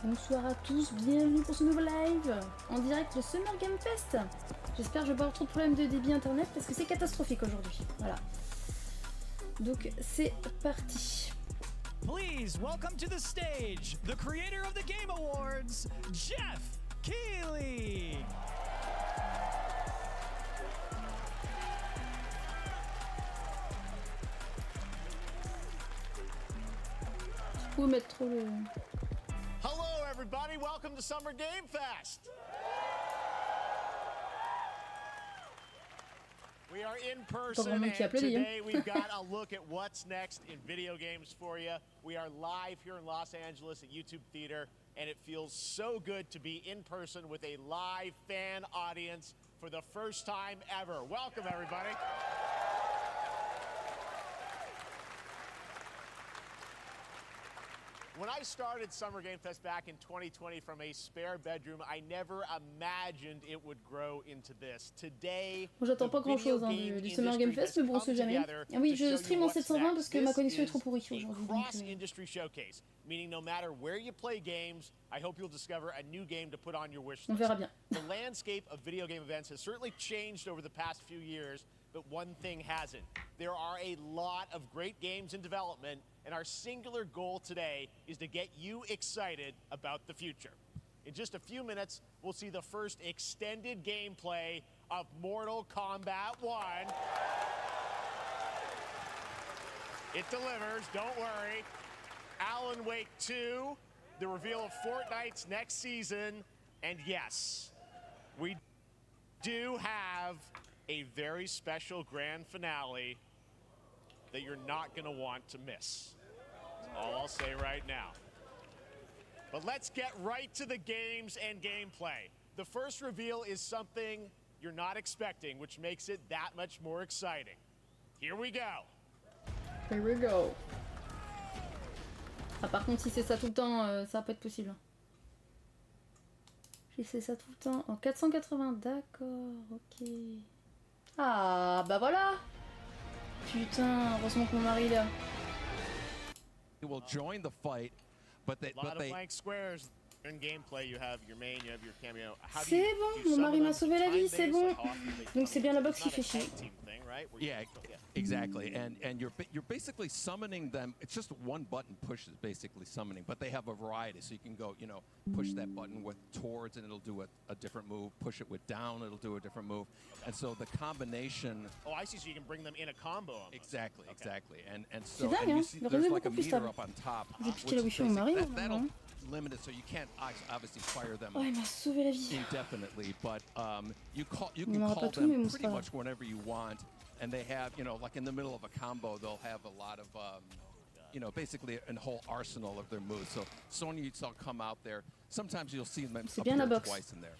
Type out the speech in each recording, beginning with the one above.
Bonsoir à tous, bienvenue pour ce nouveau live en direct de Summer Game Fest. J'espère que je vais pas avoir trop de problèmes de débit internet parce que c'est catastrophique aujourd'hui. Voilà. Donc c'est parti. Please welcome to the stage the creator of the Game Awards, Jeff Keighley. Je peux mettre trop le... Hello everybody, welcome to Summer Game Fest. We are in person and today we've got a look at what's next in video games for you. We are live here in Los Angeles at YouTube Theater and it feels so good to be in person with a live fan audience for the first time ever. Welcome everybody. When I started Summer Game Fest back in 2020 from a spare bedroom, I never imagined it would grow into this. Today, bon, j'attends pas grand chose du Summer Game Fest, mais bon, on sait jamais. Ah oui, je stream en 720 parce que ma connexion est trop pourrie aujourd'hui. Cross-industry showcase, meaning no matter where you play games, I hope you'll discover a new game to put on your wish list. On verra bien. The landscape of video game events has certainly changed over the past few years, but one thing hasn't. There are a lot of great games in development, and our singular goal today is to get you excited about the future. In just a few minutes, we'll see the first extended gameplay of Mortal Kombat 1. It delivers, don't worry. Alan Wake 2, the reveal of Fortnite's next season, and yes, we do have a very special grand finale that you're not going to want to miss. That's all I'll say right now. But let's get right to the games and gameplay. The first reveal is something you're not expecting, which makes it that much more exciting. Here we go. Here we go. Ah, par contre, si c'est ça tout le temps, ça va pas être possible. Si c'est ça tout le temps. En 480, d'accord, ok. Ah, bah voilà. Putain, heureusement que mon mari est là. Will join the fight, but they blank squares. In gameplay, you have your main, you have your cameo. C'est bon, mon mari m'a sauvé la vie, c'est bon. Donc c'est bien la box qui fait chier. Yeah, exactly. And you're basically summoning them. It's just one button push is basically summoning, but they have a variety. So you can go, you know, push that button with towards and it'll do a different move. Push it with down, it'll do a different move. And so the combination. Oh, I see. So you can bring them in a combo. Almost. Exactly, exactly. And so and you see, there's like a meter up on top. That'll limited, so you can't obviously fire them indefinitely, but you can call them pretty much whenever you want, and they have, you know, like in the middle of a combo, they'll have a lot of, you know, basically a whole arsenal of their moves. So Sonya, you saw come out there. Sometimes you'll see them appear twice in there.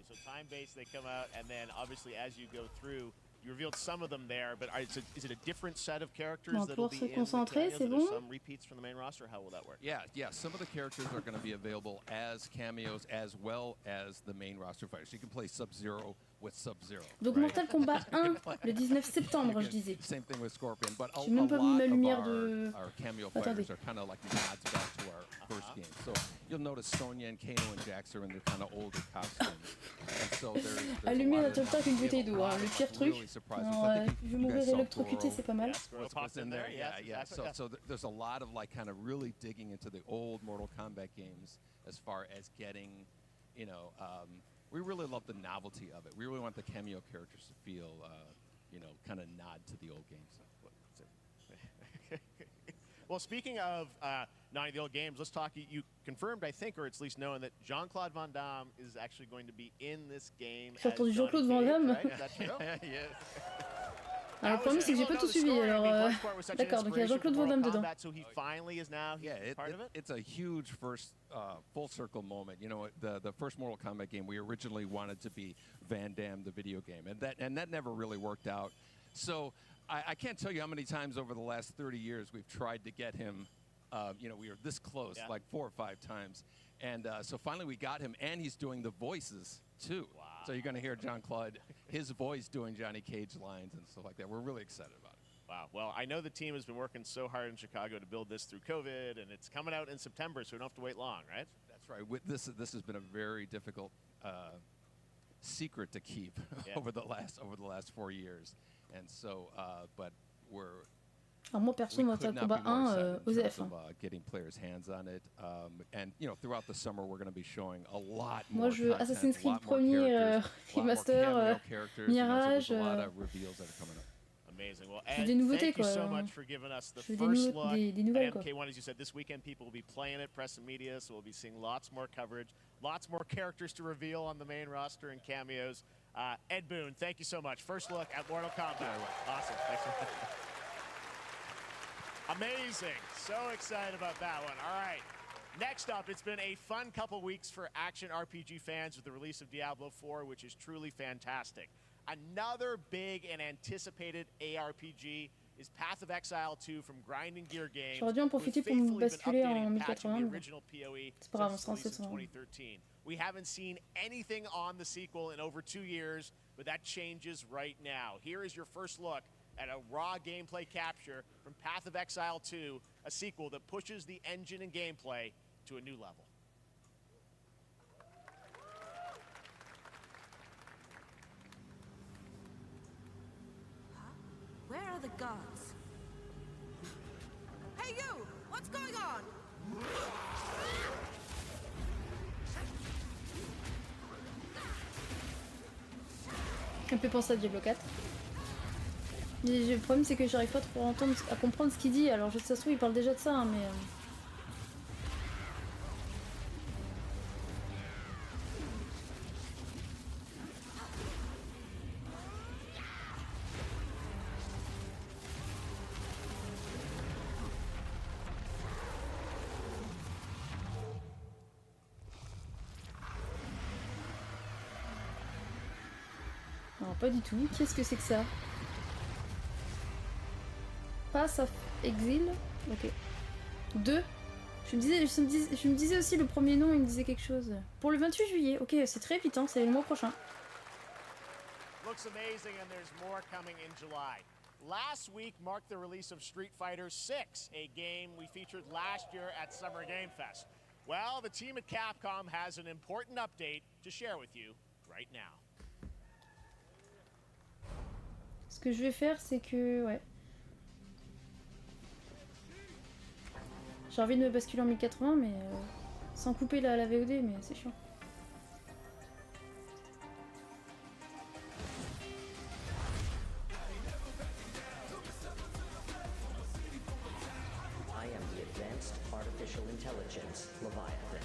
So time-based, they come out, and then obviously as you go through, you revealed some of them there, but is it a different set of characters that'll be in the cameos? There's some repeats from the main roster? How will that work? Yeah, some of the characters are going to be available as cameos as well as the main roster fighters. You can play Sub-Zero with Sub-Zero. Donc right? Mortal Kombat 1, le 19 septembre, je disais. Same thing with Scorpion, but a même pas mis ma lumière lot of our cameo fighters are kind of like nods back to our first game. So you'll notice Sonya and Kano and Jax are in their kind of older costumes. And so there's allumer la top avec une bouteille d'eau, hein, le pire truc. Alors, je vais mourir électrocuté, c'est pas mal. What's in there? Yeah. So there's a lot of like kind of really digging into the old Mortal Kombat games as far as getting, you know, we really love the novelty of it. We really want the cameo characters to feel, you know, kind of nod to the old games. Well, speaking of nodding to the old games, let's talk. You confirmed, I think, or it's at least known that Jean-Claude Van Damme is actually going to be in this game. J'ai entendu Jean-Claude Van Damme. Right? Is that true? Yes. Alors le problème c'est que j'ai pas tout suivi, alors d'accord, donc il y a Jean-Claude Van Damme dedans. So he finally is now part of it? It's a huge first full circle moment. You know, the first Mortal Kombat game, we originally wanted to be Van Damme, the video game, and that never really worked out. So I can't tell you how many times over the last 30 years we've tried to get him. You know, we were this close, like 4 or 5 times. And so finally we got him, and he's doing the voices, too. Wow. So you're going to hear Jean-Claude, his voice doing Johnny Cage lines and stuff like that. We're really excited about it. Wow. Well, I know the team has been working so hard in Chicago to build this through COVID, and it's coming out in September, so we don't have to wait long, right? That's right. This has been a very difficult secret to keep over the last 4 years, and so but we're. Alors moi perso, Mortal Kombat 1, OZF. Getting players' hands on it, and you know, throughout the summer, we're going to be showing a lot more. Moi, je Assassin's Creed premier remaster, Mirage. Amazing. Well, Des nouveautés, thank you quoi. so much for giving us the Des first look des nouvelles, at quoi. MK1. As you said, this weekend people will be playing it, press and media, so we'll be seeing lots more coverage, lots more characters to reveal on the main roster and cameos. Ed Boon, thank you so much. First look at Mortal Kombat. Awesome. Thanks so much. Amazing. So excited about that one. All right. Next up, it's been a fun couple weeks for action RPG fans with the release of Diablo 4, which is truly fantastic. Another big and anticipated ARPG is Path of Exile 2 from Grinding Gear Games. J'aurais dû en profiter pour me basculer en 1080. C'est pas grave, on sera en 720. We haven't seen anything on the sequel in over 2 years, but that changes right now. Here is your first look at a raw gameplay capture from Path of Exile 2, a sequel that pushes the engine and gameplay to a new level. Where are the guards? Hey you! What's going on? Ça me fait penser à Diablo 4. Mais le problème c'est que j'arrive pas trop à comprendre ce qu'il dit. Alors ça se trouve il parle déjà de ça, hein, mais... Non, pas du tout. Qu'est-ce que c'est que ça? Pass of Exile. Ok. 2. Je me disais aussi le premier nom, il me disait quelque chose. Pour le 28 juillet. Ok, c'est très vite, hein, c'est le mois prochain. Looks amazing and there's more coming in July. Last week marked the release of Street Fighter 6, a game we featured last year at Summer Game Fest. Well, the team at Capcom has an important update to share with you right now. Ce que je vais faire, c'est que... Ouais. J'ai envie de me basculer en 1080, mais... sans couper la VOD, mais c'est chiant. I am the Advanced Artificial Intelligence, Leviathan.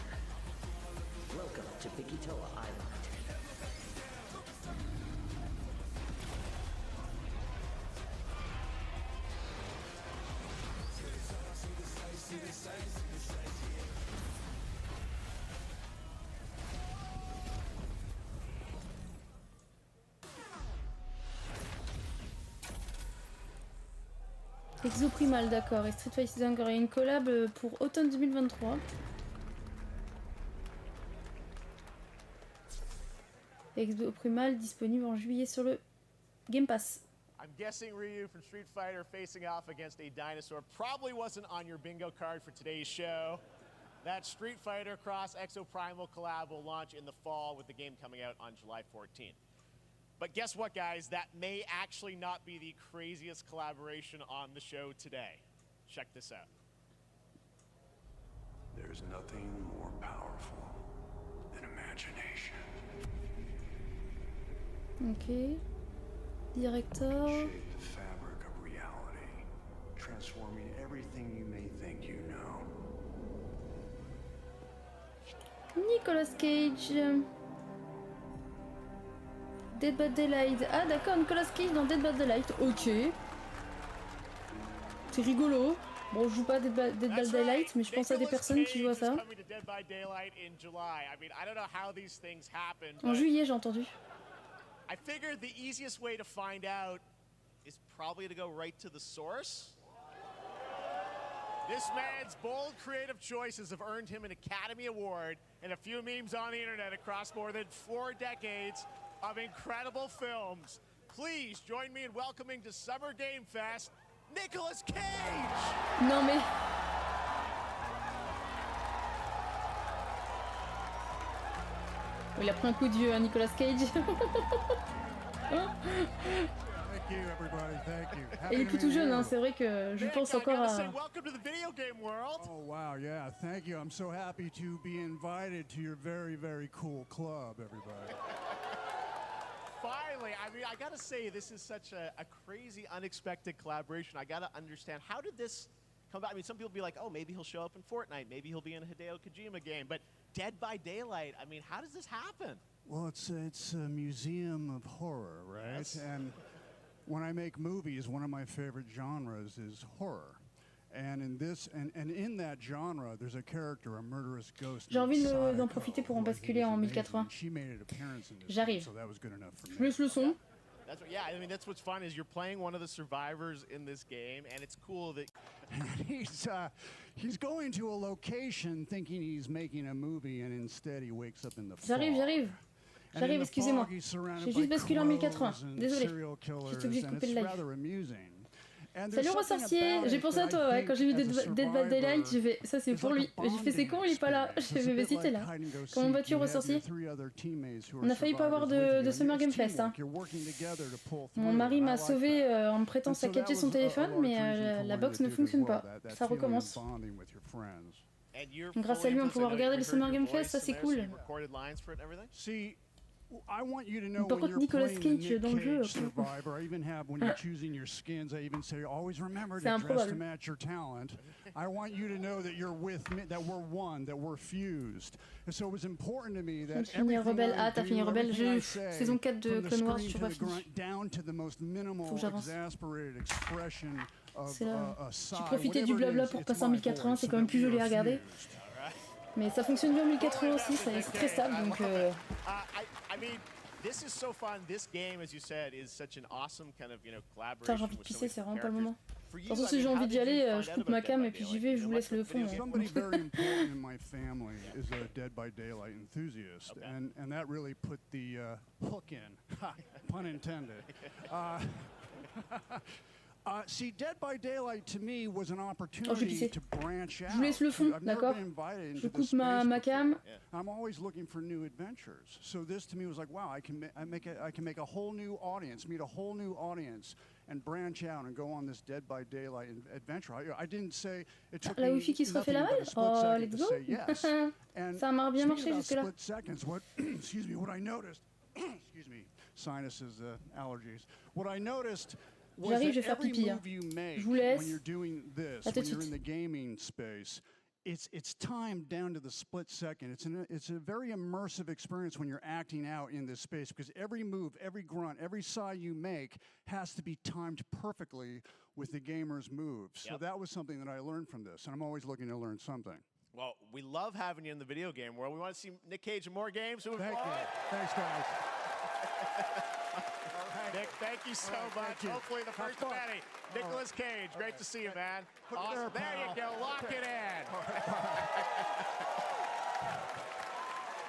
Welcome to Bikitoa Island. Exoprimal, d'accord. Et Street Fighter encore une collab pour automne 2023. Exoprimal disponible en juillet sur le Game Pass. I'm guessing Ryu from Street Fighter facing off against a dinosaur probably wasn't on your bingo card for today's show. That Street Fighter Cross Exoprimal collab will launch in the fall with the game coming out on July 14th. But guess what, guys? That may actually not be the craziest collaboration on the show today. Check this out. There's nothing more powerful than imagination. Ok. Director. Shape the fabric of reality, transforming everything you may think you know. Nicolas Cage. Dead by Daylight. Ah d'accord, Nicolas Cage dans Dead by Daylight. Ok. C'est rigolo. Bon, je joue pas Dead by Daylight, mais je pense à des personnes qui jouent à ça. En juillet, j'ai entendu. I figured the easiest way to find out is probably to go right to the source. This man's bold creative choices have earned him an Academy Award and a few memes on the internet across more than 4 decades of incredible films. Please join me in welcoming to Summer Game Fest, Nicolas Cage! Non mais... Il a pris un coup de vieux, hein, Nicolas Cage. Thank you, everybody. Thank you. Et il est tout jeune, hein, c'est vrai que je pense encore à... Welcome to the video game world. Oh, wow, yeah, thank you. I'm so happy to be invited to your very, very cool club, everybody. Finally, I mean, I gotta say, this is such a crazy, unexpected collaboration. I gotta understand, how did this come about? I mean, some people be like, oh, maybe he'll show up in Fortnite, maybe he'll be in a Hideo Kojima game, but Dead by Daylight, I mean, how does this happen? Well, it's a museum of horror, right? Yes. And when I make movies, one of my favorite genres is horror. And in this, and in that genre, there's a character, a murderous ghost. J'ai envie d'en profiter pour en basculer en 1080. J'arrive. Je laisse le son. That's what, yeah, I mean, that's what's fun is you're playing one of the survivors in this game, and it's cool that he's going to a location thinking he's making a movie, and instead he wakes up in the J'arrive, excusez-moi. J'ai juste basculé en 1080. Désolé. Juste obligé de couper le live. Salut roi sorcier, j'ai pensé à toi ouais, quand j'ai vu Dead by Daylight, j'ai fait ça c'est pour lui. J'ai fait c'est con, il est pas là. J'ai fait mais si t'es là. Comment vas-tu roi sorcier? On a failli pas avoir de Summer Game Fest. Hein. Mon mari m'a sauvé en me prêtant saccager son téléphone, mais la box ne fonctionne pas. Ça recommence. Grâce à lui on pourra regarder le Summer Game Fest, ça c'est cool. I want you to know Par contre, Nicolas Cage dans le jeu. Survivor, I even have when you're choosing your skins, I even say always remember to dress to match your talent. I want you to know that you're with me, that we're one, that we're fused. And so it was important to me that Rebelle. Ah, t'as fini Rebelle. Saison 4 de Clone Wars, je suis pas fini. Faut que j'avance. C'est là. J'ai profité du blabla pour passer en 1080, c'est quand même plus joli à regarder. Mais ça fonctionne bien en 1080 aussi, c'est très stable donc. I mean, this is so fun. This game, as you said, is such an awesome kind of, collaboration. Putain, j'ai envie de pisser, c'est vraiment pas le moment. De toute façon, si j'ai envie d'y aller, je coupe ma cam et puis j'y vais, je vous laisse le fond. Somebody very important in my family is a Dead by Daylight enthusiast, and that really put the hook in, pun intended. See, Dead by Daylight to me was an opportunity to branch out. Je vous laisse le fond, d'accord? Je coupe ma cam. I'm always looking for new adventures. So this to me was like, wow, I can make a whole new audience, meet a whole new audience, and branch out and go on this Dead by Daylight adventure. I didn't say it took la Wi-Fi qui se refait la malle. Oh, let's go. Ça a bien marché jusque-là. Excuse me, what I noticed. Excuse me, sinuses, allergies. What I noticed. J'arrive, je vais faire pipi. Hein. Je vous laisse. À tout de suite. It's timed down to the split second. It's a very immersive experience when you're acting out in this space because every move, every grunt, every sigh you make has to be timed perfectly with the gamer's moves. So that was something that I learned from this, and I'm always looking to learn something. Well, we love having you in the video game world. We want to see Nick Cage in more games. So Thank you. Thanks, guys. Nick, thank you so much. Hopefully the first of many. Nicolas Cage, great to see you, man. Awesome. There you go, lock it in.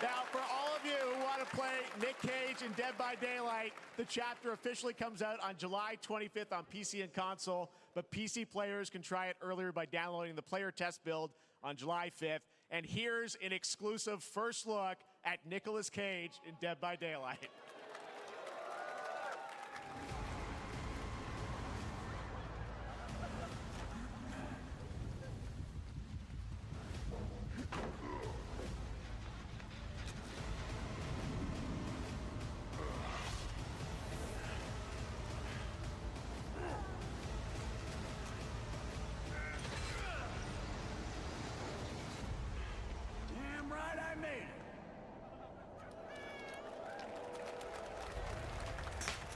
Now, for all of you who want to play Nick Cage in Dead by Daylight, the chapter officially comes out on July 25th on PC and console, but PC players can try it earlier by downloading the player test build on July 5th. And here's an exclusive first look at Nicolas Cage in Dead by Daylight.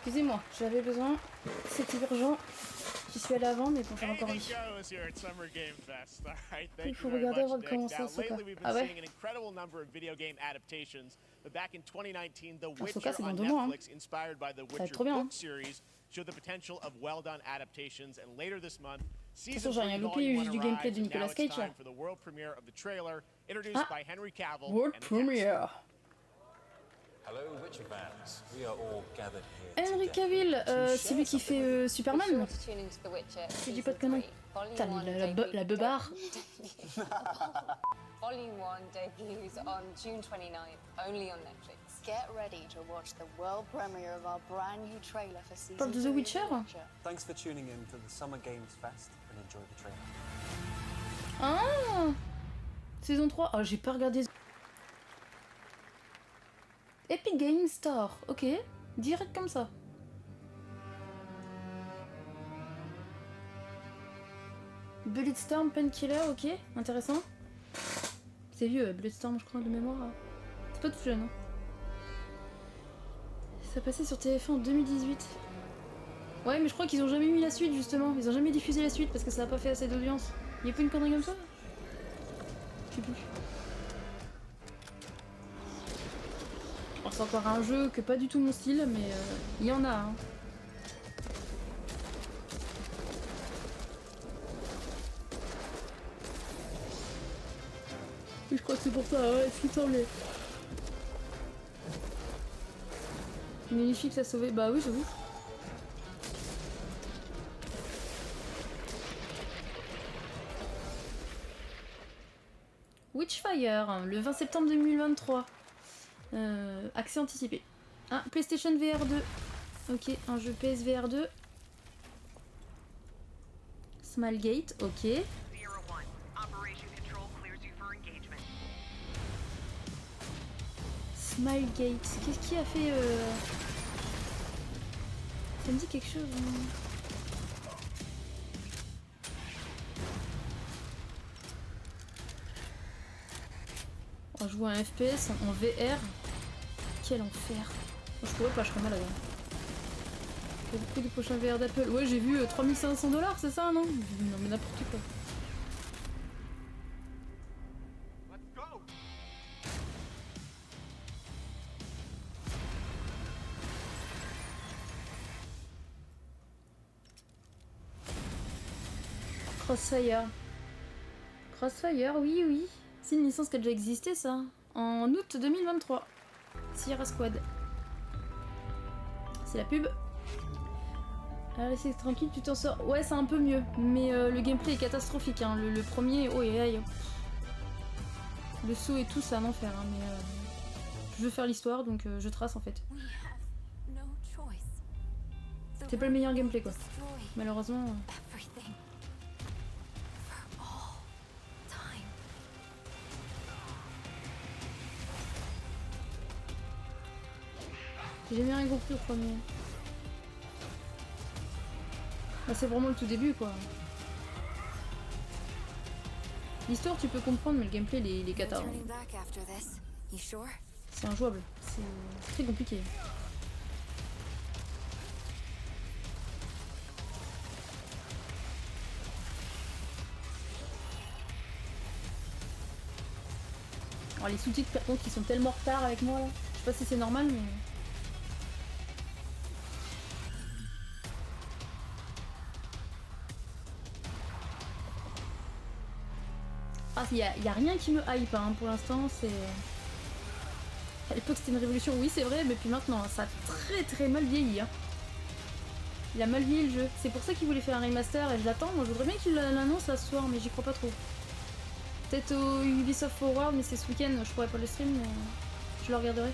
Excusez-moi, j'avais besoin, c'était urgent. J'y suis allé avant, mais bon, j'en ai encore envie. Il faut regarder avant de commencer à Soka. Ah ouais? Soka, c'est dans 2 mois, hein. Ça va être trop bien, hein. De toute façon, j'ai rien loupé, il y a juste du gameplay de Nicolas Cage, là. Ah, World Premiere. Henry Cavill, c'est lui qui fait Superman. Je dis pas de conneries. Putain, mais la beubare. Volume 1 debuts on June 29th, only on Netflix. Get ready to watch the world premiere of our brand new trailer for season 2 Parle de The Witcher. Thanks for tuning in to the Summer Games Fest and enjoy the trailer. Ah, saison 3. Ah, j'ai pas regardé. Epic Games Store. Ok, direct comme ça. Bulletstorm, Painkiller, ok, intéressant. C'est vieux, Bulletstorm, je crois, de mémoire. C'est pas tout jeune. Hein. Ça passait sur TF1 en 2018. Ouais, mais je crois qu'ils ont jamais mis la suite, justement. Ils ont jamais diffusé la suite parce que ça a pas fait assez d'audience. Y'a pas une connerie comme ça? Je sais plus. Alors, c'est encore un jeu que pas du tout mon style, mais il y en a. Hein. Je crois que c'est pour ça, ouais, ce qui semblait. Magnifique, ça sauvé. Bah oui, j'avoue. Witchfire, le 20 septembre 2023. Accès anticipé. Ah, PlayStation VR 2. Ok, un jeu PSVR 2. Smilegate, ok. Smilegate, qu'est-ce qui a fait Ça me dit quelque chose. On joue un FPS en VR. Quel enfer. Je pourrais pas, je serais malade. Le prix du prochain VR d'Apple. Ouais, j'ai vu 3500 $, c'est ça, non? Non, mais n'importe quoi. Crossfire. Crossfire, oui, oui. C'est une licence qui a déjà existé, ça. En août 2023. Sierra Squad. C'est la pub. Allez, c'est tranquille, tu t'en sors. Ouais, c'est un peu mieux. Mais le gameplay est catastrophique. Hein. Le premier, oh et aïe. Le saut et tout, c'est un enfer. Hein, mais je veux faire l'histoire, donc je trace en fait. C'est pas le meilleur gameplay, quoi. Malheureusement. J'ai jamais rien compris au premier. Là, c'est vraiment le tout début, quoi. L'histoire, tu peux comprendre, mais le gameplay, les cata. C'est injouable. C'est très compliqué. Alors, les sous-titres, par contre, qui sont tellement en retard avec moi, là. Je sais pas si c'est normal, mais... Ah, y a rien qui me hype hein, pour l'instant, c'est... À l'époque c'était une révolution, oui c'est vrai, mais puis maintenant ça a très mal vieilli. Hein. Il a mal vieilli le jeu, c'est pour ça qu'il voulait faire un remaster et je l'attends, moi je voudrais bien qu'il l'annonce là ce soir, mais j'y crois pas trop. Peut-être au Ubisoft Forward, mais c'est ce week-end, je pourrais pas le stream, mais je le regarderai.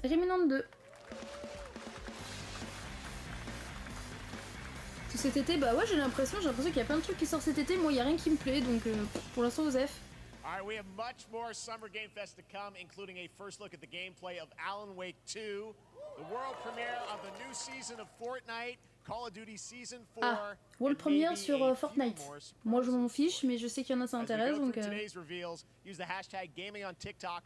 Remnant 2. Tout cet été, bah ouais j'ai l'impression qu'il y a plein de trucs qui sortent cet été, moi il y a rien qui me plaît, donc pour l'instant Osef. Alright, we have much more Summer Game Fest to come, including a first look at the gameplay of Alan Wake 2, the world premiere of the new season of Fortnite, Call of Duty Season 4. Ah, world premiere sur Fortnite. Moi je m'en fiche, mais je sais qu'il y en a ça intéresse, donc... Today's reveals, use the hashtag gaming on TikTok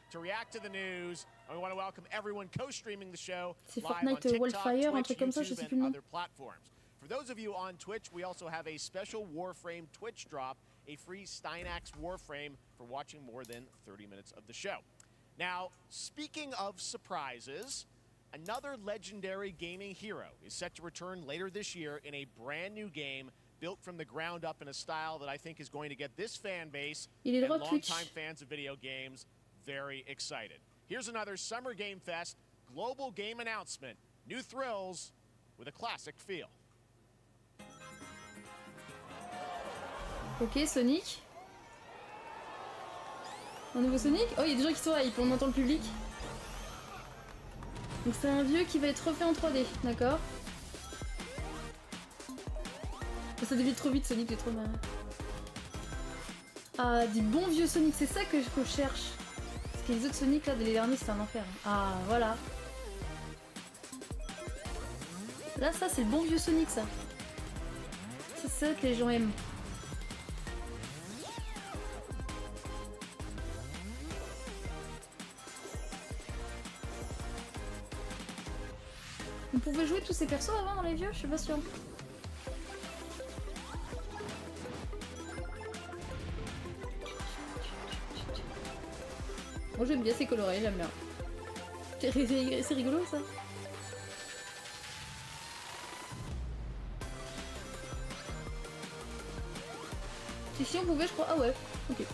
to react to the news. And we want to welcome everyone co-streaming the show c'est live Fortnite on TikTok, Wildfire, un Twitch, truc comme ça, je sais YouTube, plus le and nom. other platforms. For those of you on Twitch, we also have a special Warframe Twitch drop, a free Steinax Warframe for watching more than 30 minutes of the show. Now, speaking of surprises, another legendary gaming hero is set to return later this year in a brand new game built from the ground up in a style that I think is going to get this fan base Il est and droit Twitch. longtime fans of video games very excited. Here's another Summer Game Fest global game announcement. New thrills with a classic feel. Ok, Sonic. Un nouveau Sonic. Oh, il y a des gens qui sont hype, on entend le public. Donc c'est un vieux qui va être refait en 3D, d'accord. Ça devient trop vite, Sonic, c'est trop mal. Ah, du bon vieux Sonic, c'est ça que je cherche. Parce que les autres Sonic, là, les derniers, c'était un enfer. Ah, voilà. Là, ça, c'est le bon vieux Sonic, ça. C'est ça que les gens aiment. On pouvait jouer tous ces persos avant dans les vieux, je suis pas sûre. Moi j'aime bien, c'est coloré, j'aime bien. C'est rigolo ça. Si on pouvait, je crois. Ah ouais, ok.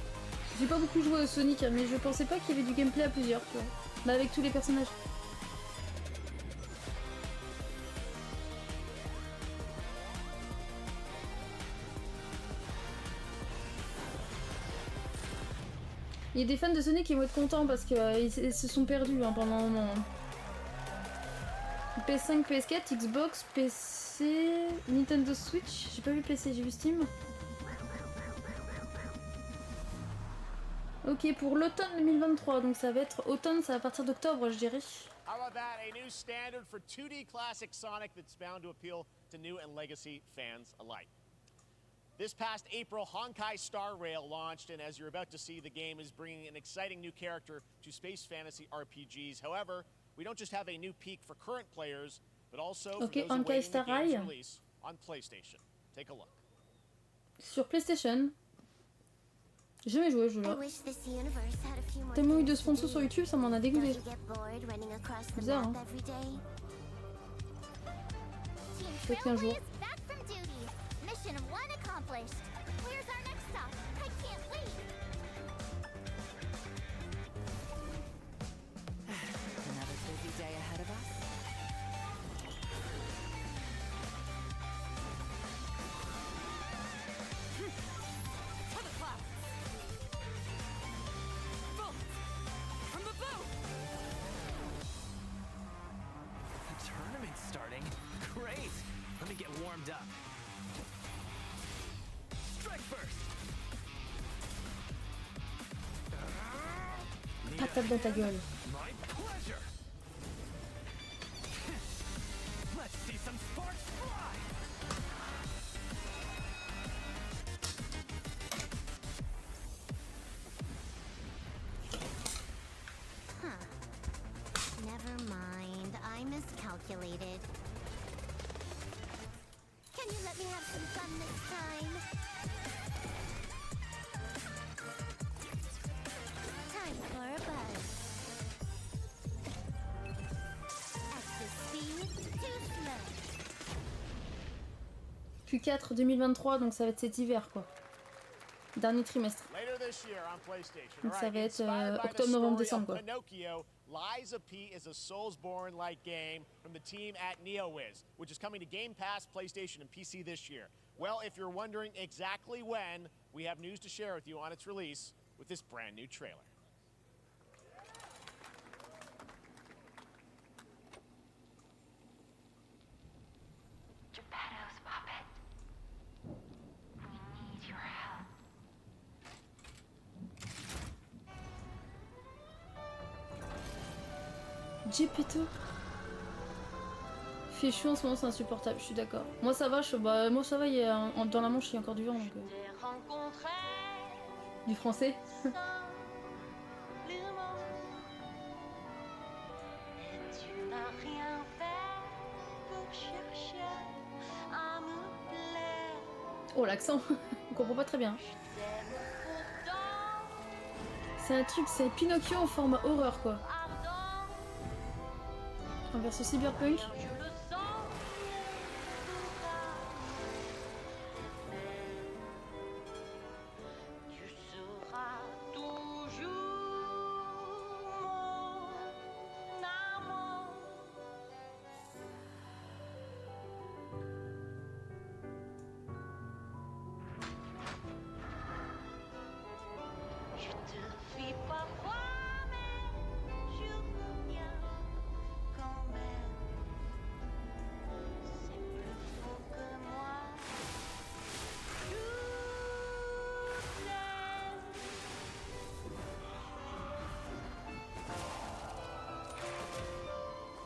J'ai pas beaucoup joué au Sonic, mais je pensais pas qu'il y avait du gameplay à plusieurs, tu vois. Bah avec tous les personnages. Il y a des fans de Sonic qui vont être contents parce qu'ils se sont perdus hein, pendant un moment. PS5, PS4, Xbox, PC, Nintendo Switch. J'ai pas vu PC, j'ai vu Steam. Ok, pour l'automne 2023, donc ça va être automne, ça va partir d'octobre, je dirais. How about that? A new standard for 2D classic Sonic that's bound to appeal to new and legacy fans alike. This past April, Honkai Star Rail launched, and as you're about to see, the game is bringing an exciting new character to space fantasy RPGs. However, we don't just have a new peak for current players, but also for those awaiting the game's release on PlayStation. Take a look. Sur PlayStation. J'ai jamais joué, je jeu. Tellement eu de sponsors sur YouTube, ça m'en a dégoûté. Bizarre, hein. Peut-être qu'un jour. Starting. Great. Let me get warmed up. Strike first. Patate dans ta gueule. My pleasure. Let's see some sparks fly. Never mind, I miscalculated. Can you let me have some fun this time? Time for a buzz. Excess speed, too slow. Q4 2023, donc ça va être cet hiver quoi. Dernier trimestre. Donc ça va être octobre, novembre, décembre quoi. Lies of P is a Soulsborne-like game from the team at NeoWiz, which is coming to Game Pass, PlayStation, and PC this year. Well, if you're wondering exactly when, we have news to share with you on its release with this brand new trailer. Geppetto's puppet. We need your help. Geppetto. Fait chaud en ce moment, c'est insupportable, je suis d'accord. Moi ça va, moi ça va, il y a dans la Manche il y a encore du vent donc. Du français. Oh l'accent, on comprend pas très bien. C'est un truc, c'est Pinocchio en format horreur quoi. En version cyberpunk.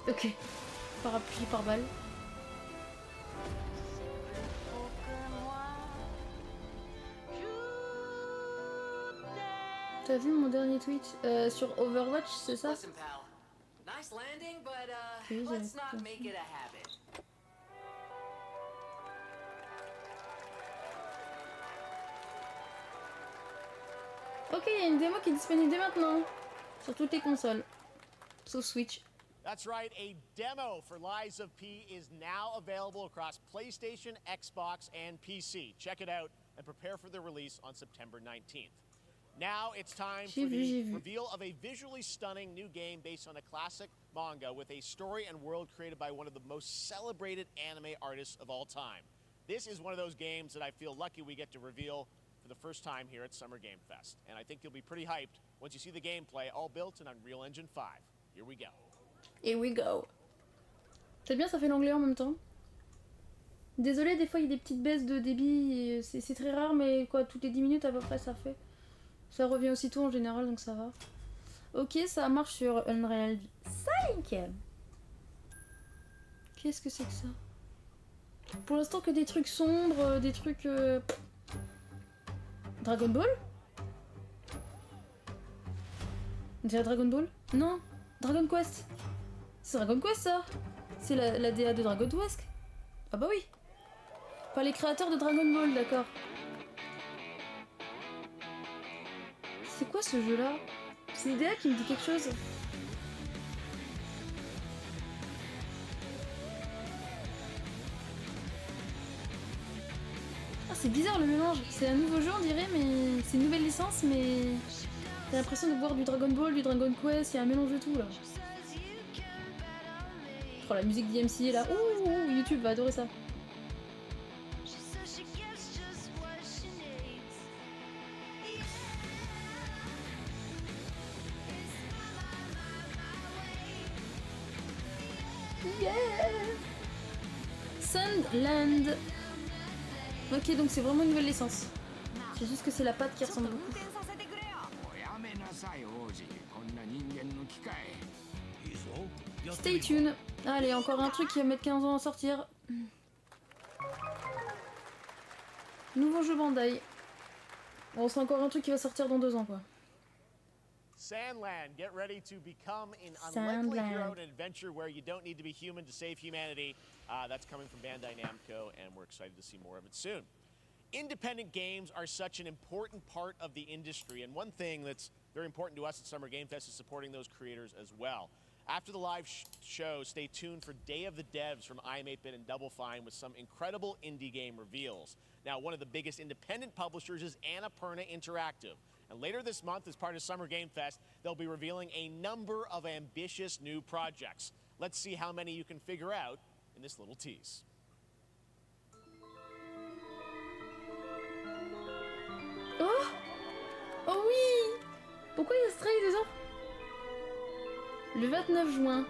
Ok. Parapluie par balle. T'as vu mon dernier tweet sur Overwatch, c'est ça? Listen, pal. Nice landing, but Oui, let's not make it a habit. Ok, il y a une démo qui est disponible dès maintenant sur toutes les consoles, sauf Switch. That's right, a demo for Lies of P is now available across PlayStation, Xbox, and PC. Check it out and prepare for the release on September 19th. Now it's time for the reveal of a visually stunning new game based on a classic manga with a story and world created by one of the most celebrated anime artists of all time. This is one of those games that I feel lucky we get to reveal for the first time here at Summer Game Fest. And I think you'll be pretty hyped once you see the gameplay, all built in Unreal Engine 5. Here we go. Here we go. C'est bien, ça fait l'anglais en même temps. Désolé, des fois il y a des petites baisses de débit, c'est très rare, mais quoi, toutes les 10 minutes à peu près ça fait. Ça revient aussitôt en général, donc ça va. Ok, ça marche sur Unreal 5. Qu'est-ce que c'est que ça? Pour l'instant que des trucs sombres, des trucs... Dragon Ball? On dirait Dragon Ball? Non, Dragon Quest. C'est Dragon Quest ça? C'est la DA de Dragon Quest? Ah bah oui. Par les créateurs de Dragon Ball, d'accord. C'est quoi ce jeu là? C'est une DA qui me dit quelque chose. Ah c'est bizarre le mélange. C'est un nouveau jeu on dirait, mais c'est une nouvelle licence, mais t'as l'impression de voir du Dragon Ball, du Dragon Quest, il y a un mélange de tout là. Oh la musique d'IMC est là. Ouh, YouTube va adorer ça. Yeah! Sandland. Ok, donc c'est vraiment une nouvelle licence. C'est juste que c'est la patte qui ressemble beaucoup. Stay tuned. Allez, encore un truc qui va mettre 15 ans à sortir. Nouveau jeu Bandai. Bon, c'est encore un truc qui va sortir dans 2 ans, quoi. Sandland, get ready to become an unlikely hero in an adventure where you don't need to be human to save humanity. That's coming from Bandai Namco, and we're excited to see more of it soon. Independent games are such an important part of the industry, and one thing that's very important to us at Summer Game Fest is supporting those creators as well. After the live show, stay tuned for Day of the Devs from IM8-Bit and Double Fine with some incredible indie game reveals. Now, one of the biggest independent publishers is Annapurna Interactive. And later this month, as part of Summer Game Fest, they'll be revealing a number of ambitious new projects. Let's see how many you can figure out in this little tease. Oh! Oh oui! Pourquoi il y a Stray dedans? Le 29 juin.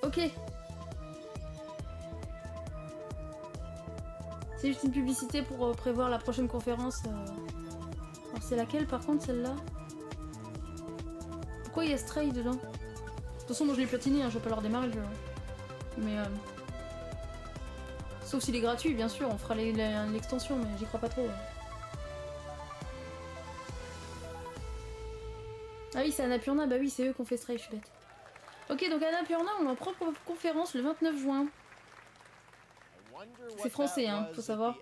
Ok. C'est juste une publicité pour prévoir la prochaine conférence. Alors c'est laquelle par contre celle-là? Pourquoi il y a Stray dedans? De toute façon moi je l'ai platiné, hein, je vais pas leur démarrer le jeu. Mais sauf s'il est gratuit bien sûr, on fera l'extension mais j'y crois pas trop. Ah oui c'est Annapurna, bah oui c'est eux qui ont fait Stray, je suis bête. Ok donc Annapurna on a leur propre conférence le 29 juin. C'est français, hein, faut savoir.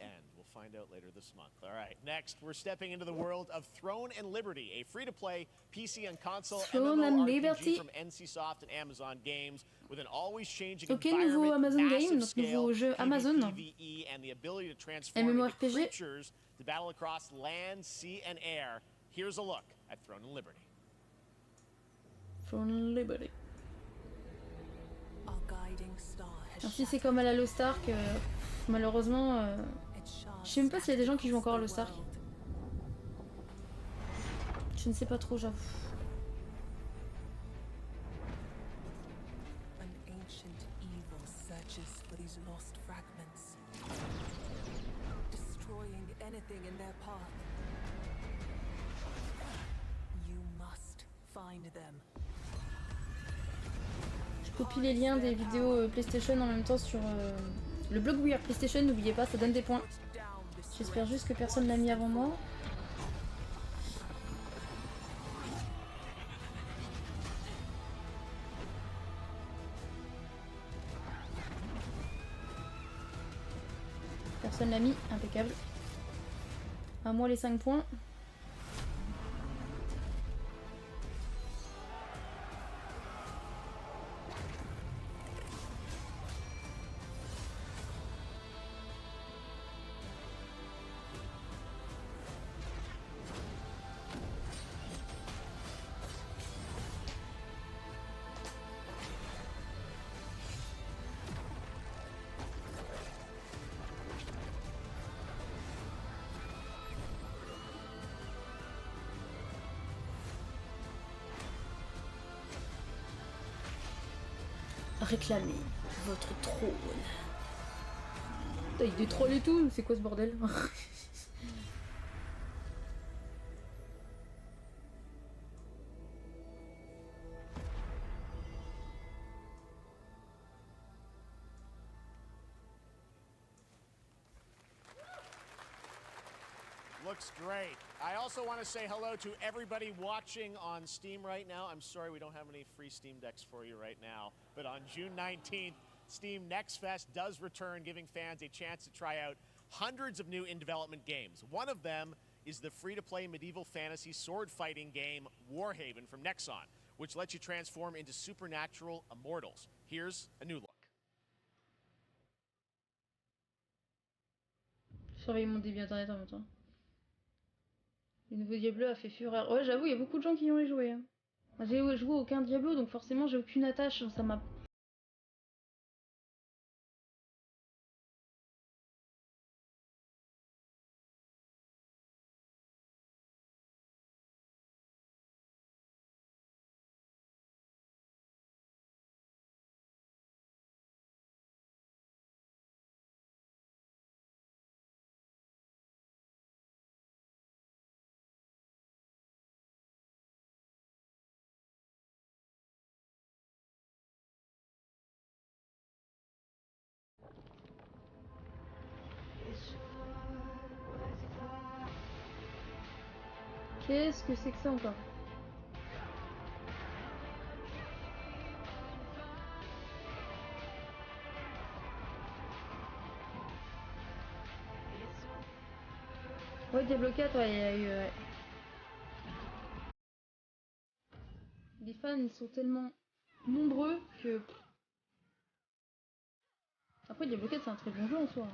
Alright, next we're stepping into the world of Throne and Liberty, a free-to-play PC and console MMORPG from NCSoft and Amazon Games with an always changing nouveau Amazon Game, donc nouveau jeu Amazon. and the ability to transform into creatures to battle across land, sea and air. Here's a look at Throne and Liberty. Throne and Liberty. Alors si c'est comme à la Lost Ark, malheureusement, je sais même pas s'il y a des gens qui jouent encore à Lost Ark. Je ne sais pas trop, j'avoue. Je copie les liens des vidéos PlayStation en même temps sur le blog We Are PlayStation, n'oubliez pas, ça donne des points. J'espère juste que personne l'a mis avant moi. Personne l'a mis, impeccable. À moi les 5 points. Réclamez votre trône. Putain, il y a des trolls et tout, c'est quoi ce bordel? Looks great. I also want to say hello to everybody watching on Steam right now. I'm sorry we don't have any free Steam decks for you right now, but on June 19th, Steam Next Fest does return, giving fans a chance to try out hundreds of new in-development games. One of them is the free-to-play medieval fantasy sword-fighting game Warhaven from Nexon, which lets you transform into supernatural immortals. Here's a new look. Surveille mon débit internet en même temps. Le nouveau Diablo a fait fureur. Ouais, j'avoue, il y a beaucoup de gens qui y ont joué. Hein. J'ai joué aucun Diablo, donc forcément j'ai aucune attache. Ça m'a. Qu'est-ce que c'est que ça encore? Ouais, Diablo 4, ouais, il y a eu... Ouais. Les fans, ils sont tellement nombreux que... Après, Diablo 4, c'est un très bon jeu en soi.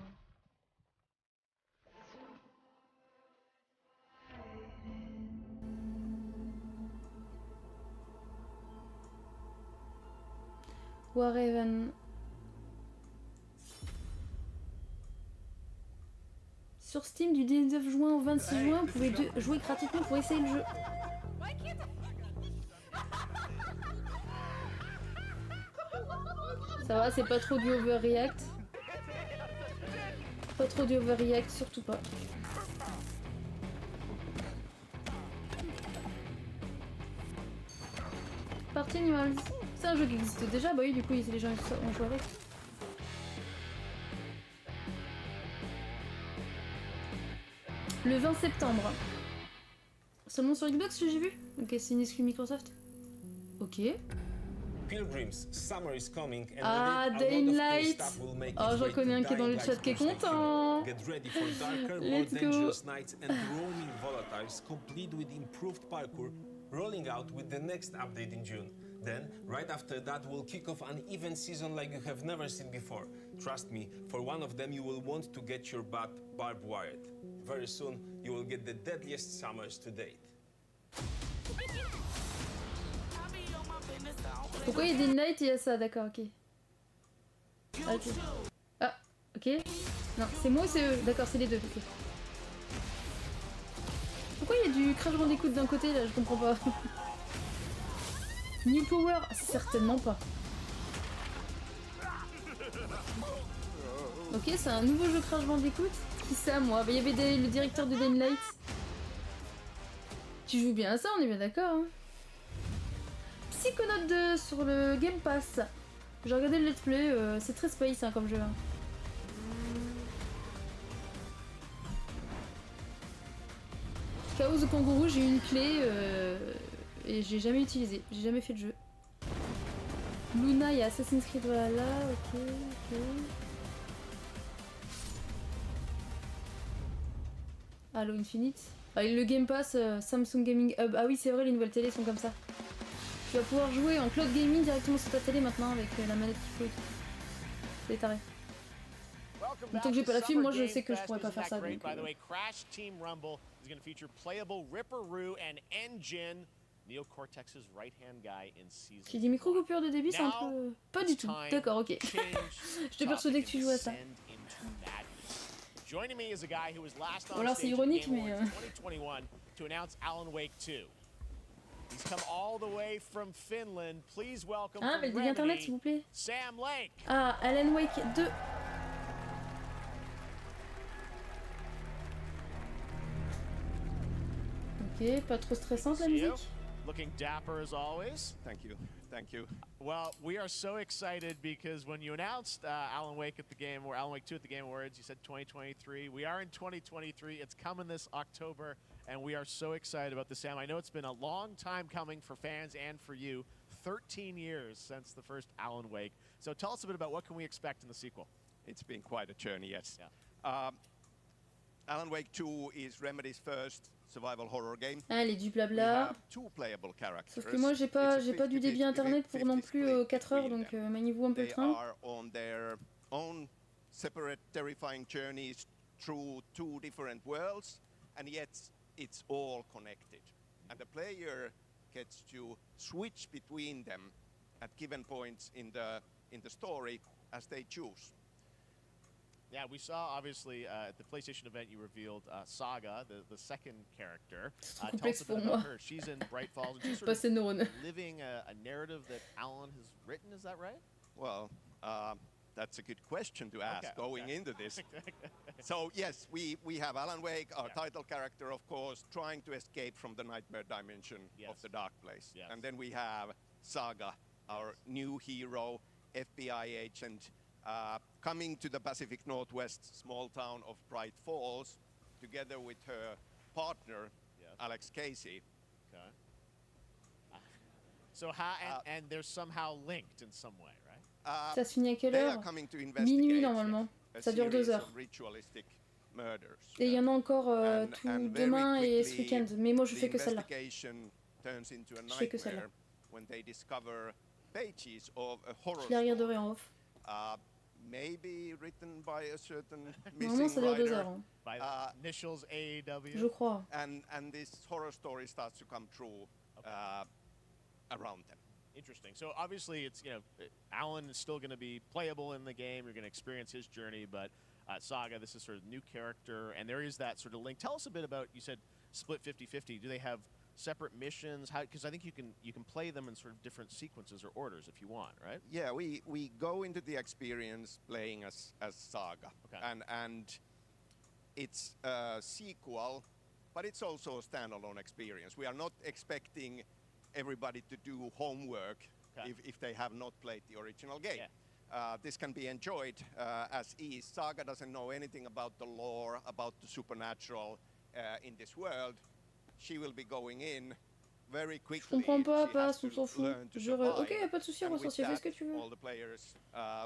Warhaven. Sur Steam, du 19 juin au 26 juin, vous pouvez jouer gratuitement pour essayer le jeu. Ça va, c'est pas trop du overreact. Pas trop du overreact, surtout pas. Party Animals. C'est un jeu qui existe déjà, bah oui, du coup, les gens ont joué avec. Le 20 septembre. Seulement sur Xbox, j'ai vu. Ok, c'est une exclu Microsoft. Ok. Ah, Dying Light. Oh, j'en connais un qui est dans le chat qui est content. Let's go. Rolling out with the next update in June. Then, right after that, we'll kick off an event season like you have never seen before. Trust me, for one of them you will want to get your butt barbed wired. Very soon, you will get the deadliest summers to date. Pourquoi il y a des nights et il y a ça? D'accord, ok. Ok. Ah, ok. Non, c'est moi ou c'est eux? D'accord, c'est les deux, ok. Pourquoi il y a du Crash Bandicoot d'un côté là? Je comprends pas. New Power? Certainement pas. Ok, c'est un nouveau jeu Crash Bandicoot. Qui ça, moi? Il y avait le directeur de Dying Light. Tu joues bien à ça, on est bien d'accord. Hein. Psychonaut 2 sur le Game Pass. J'ai regardé le let's play, c'est très space hein, comme jeu. Chaos de kangourou, j'ai eu une clé et j'ai jamais utilisé, j'ai jamais fait de jeu. Luna, il y a Assassin's Creed, voilà, ok. Halo Infinite. Ah, le Game Pass, Samsung Gaming Hub. Ah oui, c'est vrai, les nouvelles télés sont comme ça. Tu vas pouvoir jouer en cloud gaming directement sur ta télé maintenant avec la manette qu'il faut et tout. C'est taré. Tant que j'ai pas la fibre, moi je sais que je pourrais pas faire ça. Donc, Crash Team Rumble is going to feature playable Ripperoo and Engine. Neo Cortex's right-hand guy in season. J'ai des micro-coupures de débit, c'est un peu... Pas du tout. D'accord, ok. Je te persuadais que tu jouais à ça. Joining me is a guy who was last Ou on alors c'est stage ironique, in mais... 2021 to announce Alan Wake 2. He's come all the way from Finland. Please welcome Ah, mais le débit internet, s'il vous plaît. Sam Lake. Ah, Alan Wake 2. Ok, pas trop stressante la musique. Looking dapper as always. Thank you. Thank you. Well, we are so excited because when you announced Alan Wake at the Game or Alan Wake 2 at the Game Awards, you said 2023. We are in 2023. It's coming this October, and we are so excited about this, Sam. I know it's been a long time coming for fans and for you. 13 years since the first Alan Wake. So tell us a bit about what can we expect in the sequel. It's been quite a journey, yes. Yeah. Alan Wake 2 is Remedy's first survival horror game. Allez, du blabla. Sauf que moi j'ai pas du débit internet pour non plus 4 heures, donc maniez-vous un peu le train. They are on their own separate terrifying journeys through two different worlds, and yet it's all connected. And the player gets to switch between them at given points in the story as they choose. Yeah, we saw obviously at the PlayStation event you revealed Saga, the second character. Tell us a bit about her. She's in Bright Falls and she's sort of living a narrative that Alan has written. Is that right? Well, that's a good question to ask going into this. So yes, we have Alan Wake, our title character, of course, trying to escape from the nightmare dimension of the dark place. Yes. And then we have Saga, our new hero, FBI agent, coming to the Pacific Northwest small town of Bright Falls, together with her partner, Alex Casey. Okay. So how and they're somehow linked in some way, right? Ça se finit à quelle heure? Minuit normalement. Ça dure 2 heures. Et il y en a encore tout demain et ce week-end. Mais moi je fais que celle-là. Je fais que celle-là. Je la regarderai en off. Maybe written by a certain Normalement ça dure 2 heures. Hein. By initials AW. Je crois. And this horror story starts to come true around them. Interesting. So obviously it's, you know, Alan is still going to be playable in the game. You're going to experience his journey, but Saga, this is sort of new character, and there is that sort of link. Tell us a bit about, you said split 50-50. Do they have separate missions? How, because I think you can play them in sort of different sequences or orders if you want, right? Yeah, we go into the experience playing as Saga. Okay. And it's a sequel, but it's also a standalone experience. We are not expecting everybody to do homework if they have not played the original game. Yeah. This can be enjoyed as is. Saga doesn't know anything about the lore, about the supernatural in this world. She will be going in very quickly. Je comprends pas, on s'en fout. Ok, pas de souci, on va sortir, fais ce que tu veux. All the players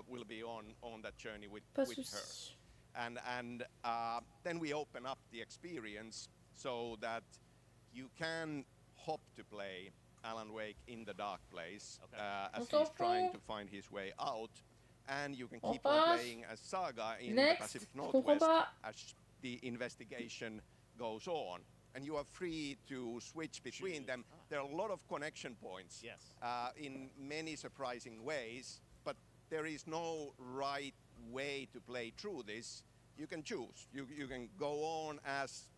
will be on that journey with her. And then we open up the experience so that you can hop to play Alan Wake in the dark place as he's trying to find his way out, and you can keep on playing as Saga in the Pacific Northwest as the investigation goes on. And you are free to switch between them. There are a lot of connection points in many surprising ways, but there is no right way to play through this. You can choose. You can go on as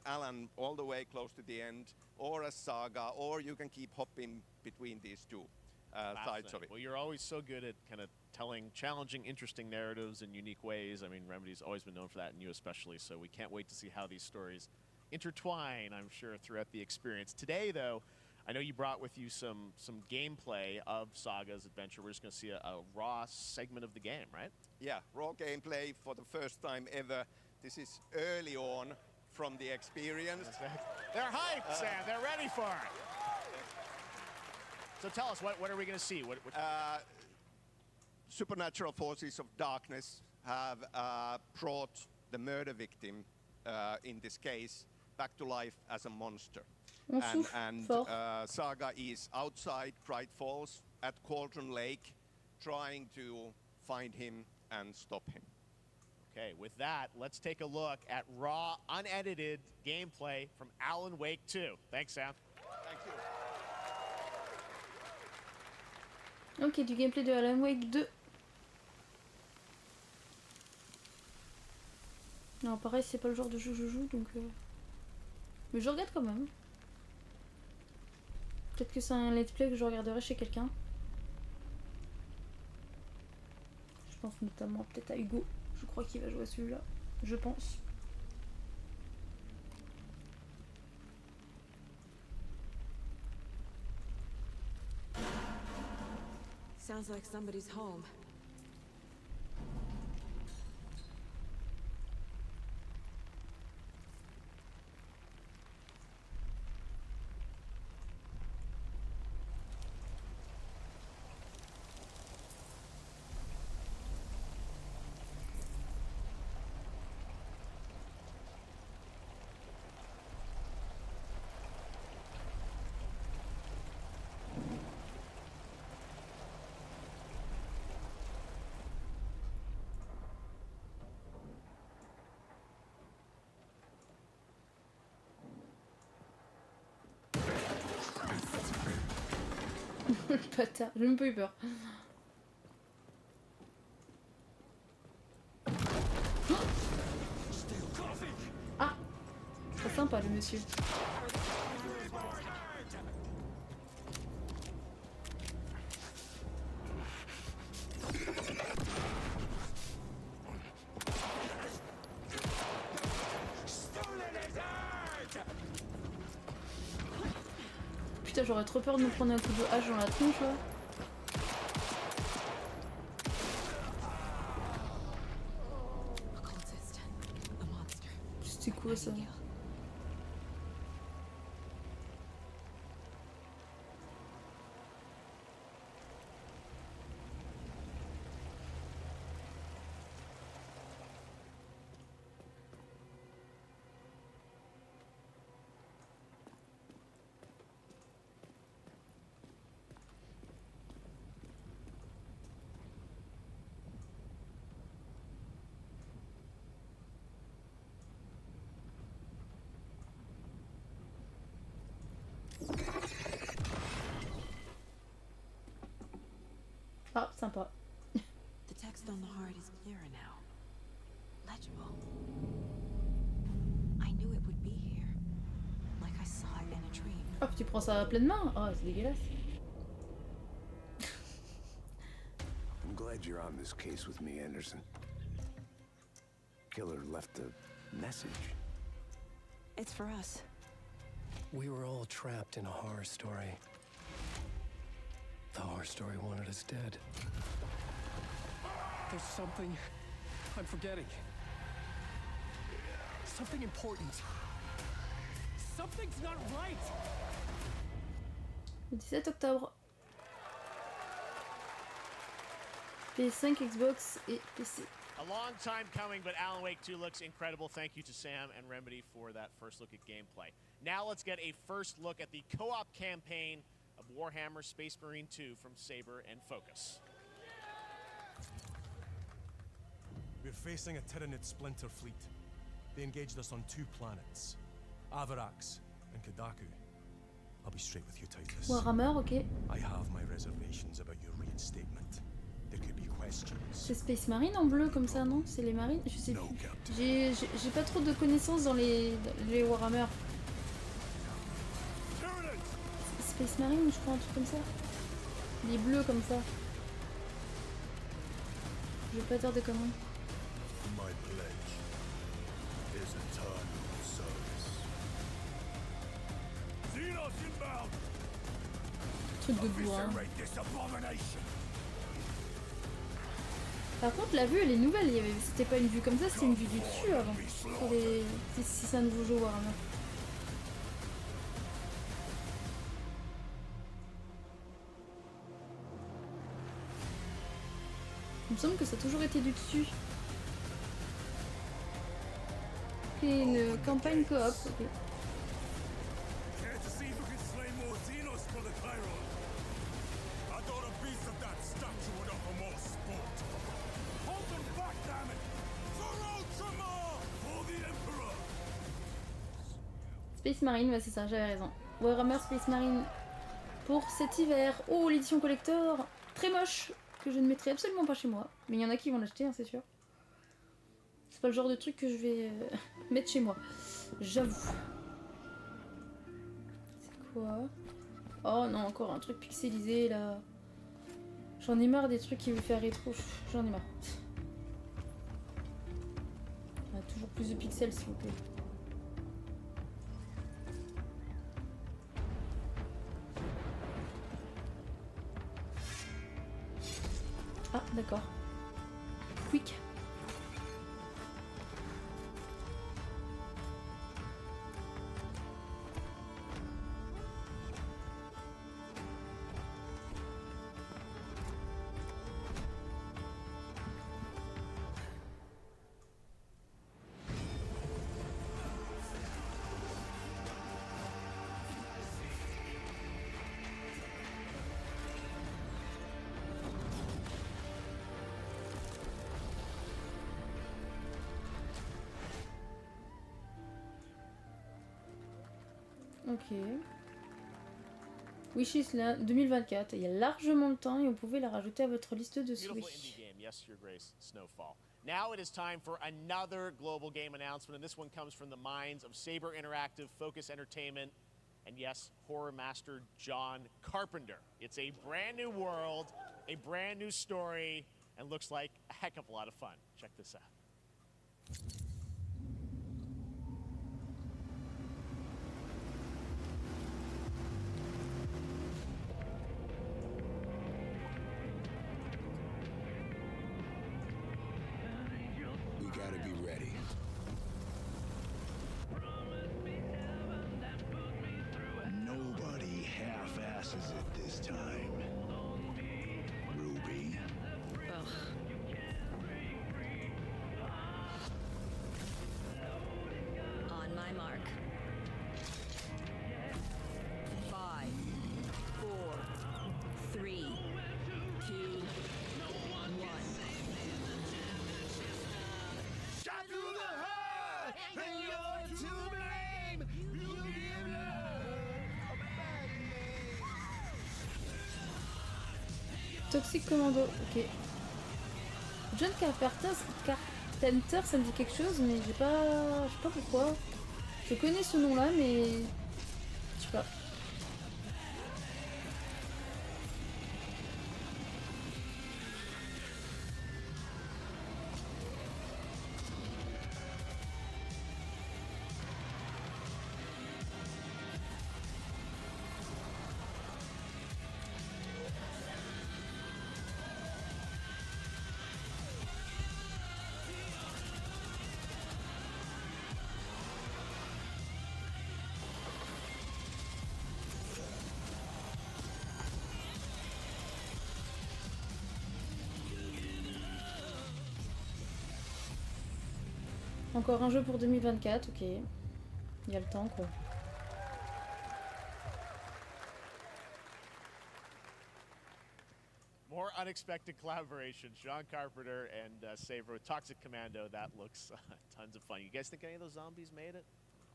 Alan all the way close to the end, or as Saga, or you can keep hopping between these two sides of it. Well, you're always so good at kind of telling challenging, interesting narratives in unique ways. I mean, Remedy's always been known for that, and you especially, so we can't wait to see how these stories intertwine, I'm sure, throughout the experience. Today, though, I know you brought with you some gameplay of Saga's adventure. We're just going to see a raw segment of the game, right? Yeah, raw gameplay for the first time ever. This is early on from the experience. They're hyped, Sam. They're ready for it. So tell us, what are we going to see? What supernatural forces of darkness have brought the murder victim, in this case, back to life as a monster. And Saga is outside Bright Falls at Cauldron Lake, trying to find him and stop him. Okay, with that, let's take a look at raw, unedited gameplay from Alan Wake 2. Thanks, Sam. Thank you. Ok, du gameplay de Alan Wake 2. Non, pareil, c'est pas le genre de jeu que je joue, donc... Mais je regarde quand même. Peut-être que c'est un let's play que je regarderai chez quelqu'un. Je pense notamment peut-être à Hugo. Je crois qu'il va jouer à celui-là. Je pense. Sounds like somebody's home. Bâtard, j'ai même pas eu peur. Ah, c'est sympa le monsieur. Putain, j'aurais trop peur de me prendre un coup de hache dans la tronche là. C'était quoi ça? Ah, sympa. The text on the heart is clearer now. Legible. I knew it would be here. Like I saw it in a dream. Oh, tu prends ça à pleine main? Oh, c'est dégueulasse. I'm glad you're on this case with me, Anderson. Killer left a message. It's for us. We were all trapped in a horror story. The horror story wanted us dead. There's something I'm forgetting. Something important. Something's not right. Le 17 octobre. PS5, Xbox et PC. A long time coming, but Alan Wake 2 looks incredible. Thank you to Sam and Remedy for that first look at gameplay. Now let's get a first look at the co-op campaign of Warhammer Space Marine 2 from Saber and Focus. We're facing a Tyranid splinter fleet. They engaged us on 2 planets, Avarax and Kadaku. I'll be straight with you, Titus. Warhammer, ok. I have my reservations about your reinstatement. There could be questions. C'est Space Marine en bleu comme ça, non? C'est les marines? Je sais plus. J'ai pas trop de connaissances dans les Warhammer. Space Marine, je crois, un truc comme ça. Les bleus comme ça. Je vais pas dire de conneries. My pledge is eternal service. Xenos inbound! truc debout. Hein. Par contre, la vue elle est nouvelle. C'était pas une vue comme ça, c'était une vue du dessus avant. Si c'est un nouveau jeu Warhammer. Il me semble que ça a toujours été du dessus. C'est une campagne coop. Okay. Space Marine, ouais c'est ça, j'avais raison. Warhammer Space Marine pour cet hiver. Oh, l'édition collector, très moche, que je ne mettrai absolument pas chez moi. Mais il y en a qui vont l'acheter, hein, c'est sûr. C'est pas le genre de truc que je vais mettre chez moi, j'avoue. C'est quoi? Oh non, encore un truc pixelisé là. J'en ai marre des trucs qui veulent faire rétro, j'en ai marre. Toujours plus de pixels s'il vous plaît. Ah, d'accord. Quick. Ok. Wishlist là, 2024. Il y a largement le temps et vous pouvez la rajouter à votre liste de souhaits. Now it is time for another global game announcement, and this one comes from the minds of Saber Interactive, Focus Entertainment, and yes, horror master John Carpenter. It's a brand new world, a brand new story, and looks like a heck of a lot of fun. Check this out. Gotta be ready. Nobody half-asses it this time. Ruby. Ugh. On my mark. 5, 4, 3, 2, 1. Toxic Commando, ok. John Carpenter, ça me dit quelque chose, mais je sais pas pourquoi. Je connais ce nom-là, mais je sais pas. Encore un jeu pour 2024, ok. Il y a le temps quoi. More unexpected collaboration. John Carpenter and Saber with Toxic Commando. That looks tons of fun. You guys think any of those zombies made it?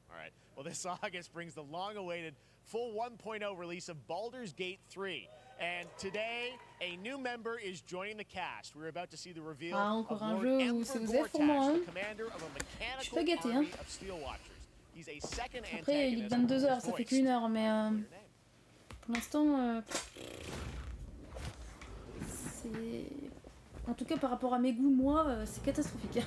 All right. Well, this August brings the long-awaited full 1.0 release of Baldur's Gate 3. And today, a new member is joining the cast. We're about to see the reveal of Lord Emperor Vortash, the commander of a mechanical army of Steel Watchers. He's a second antagonist. Après, il est 22h, ça fait qu'une heure, mais pour l'instant, c'est... En tout cas, par rapport à mes goûts, moi, c'est catastrophique.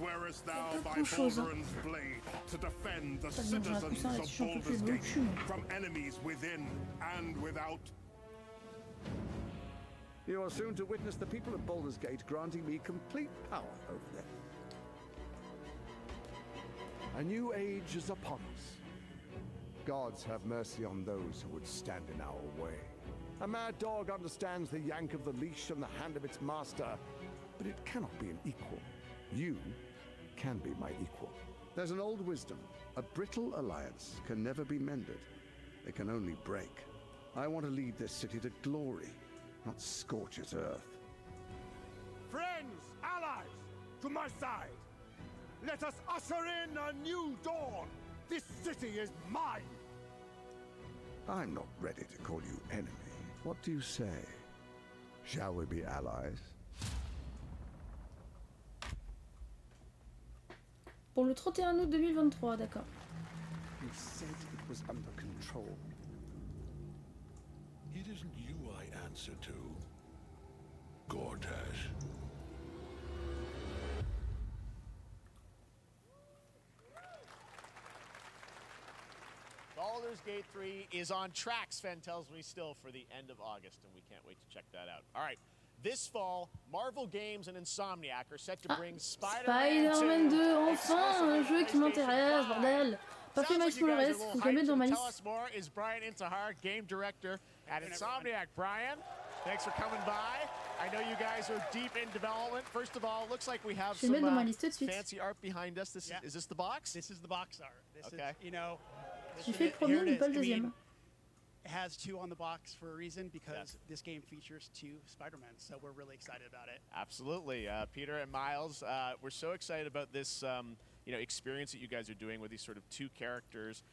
Swearest thou by Balduran's blade to defend the citizens of Baldur's Gate from enemies within and without? You are soon to witness the people of Baldur's Gate granting me complete power over them. A new age is upon us. Gods have mercy on those who would stand in our way. A mad dog understands the yank of the leash and the hand of its master, but it cannot be an equal. You can be my equal. There's an old wisdom. A brittle alliance can never be mended. It can only break. I want to lead this city to glory, not scorch its earth. Friends, allies, to my side. Let us usher in a new dawn. This city is mine. I'm not ready to call you enemy. What do you say? Shall we be allies? Pour le 31 août 2023, d'accord. You said it was under control. It isn't you I answer to, Gortash. Baldur's Gate 3 is on track, Sven tells me, still for the end of August, and we can't wait to check that out. All right, this fall, Marvel Games and Insomniac are set to bring Spider-Man 2, enfin, un jeu qui m'intéresse, bordel. Pas fait Miles Morales, faut que je le mette dans ma Tell liste. us more is Brian Intihar, game director at Insomniac. Brian, thanks for coming by. I know you guys are deep in development. First of all, looks like we have some fancy art behind us. Is this the box? This is the box art. This is, you know, J'ai fait le premier, mais pas le deuxième. It has 2 on the box for a reason, because this game features 2 Spider-Men, so we're really excited about it. Absolutely. Peter and Miles, we're so excited about this experience that you guys are doing with these sort of 2 characters.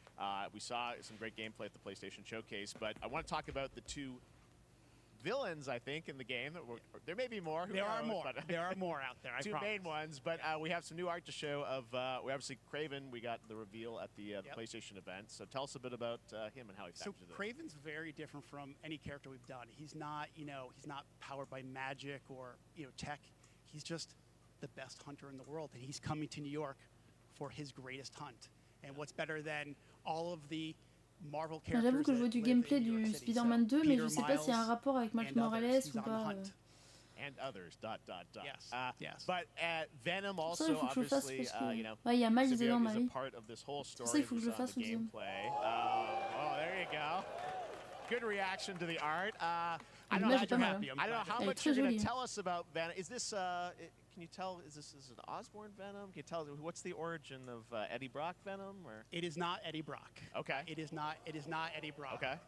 We saw some great gameplay at the PlayStation Showcase, but I want to talk about the 2 villains, I think, in the game. There may be more. There are more. There are more out there, I 2 promise. main ones, but we have some new art to show of, we obviously, Kraven, we got the reveal at the PlayStation event. So tell us a bit about him and how he factors in. So Kraven's very different from any character we've done. He's not, he's not powered by magic or, tech. He's just the best hunter in the world, and he's coming to New York for his greatest hunt. And what's better than all of the Marvel characters? J'avoue que je vois du gameplay du Spider-Man 2, mais je sais pas s'il y a un rapport avec Miles Morales ou pas. And others, ... Yes. Yes. But Venom also, Ça, il faut que je le fasse obviously, parce que il y a Miles dedans, bah oui. C'est pour ça il faut que je le fasse aussi. Oh, there you go. Good reaction to the art. I don't know how much you're going to tell us about Venom. Is this, can you tell, is this an Osborn Venom? Can you tell, what's the origin of Eddie Brock Venom? Or? It is not Eddie Brock. Okay. It is not Eddie Brock. Okay.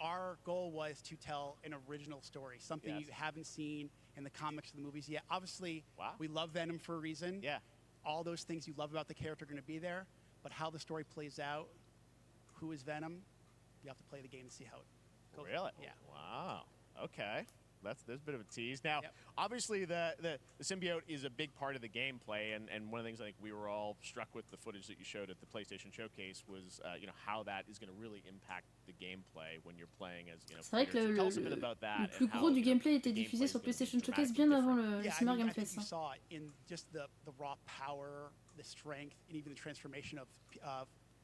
Our goal was to tell an original story, something you haven't seen in the comics or the movies yet. Obviously, we love Venom for a reason. Yeah. All those things you love about the character are going to be there, but how the story plays out, who is Venom, you have to play the game and see how it goes. Really? Yeah. Wow. Okay. There's a bit of a tease. Now, obviously, the symbiote is a big part of the gameplay, and one of the things I think we were all struck with the footage that you showed at the PlayStation Showcase was, how that is going to really impact the gameplay when you're playing as, C'est vrai que le plus gros du gameplay était diffusé sur PlayStation Showcase bien avant le Summer Game Fest. You saw it in just the raw power, the strength, and even the transformation of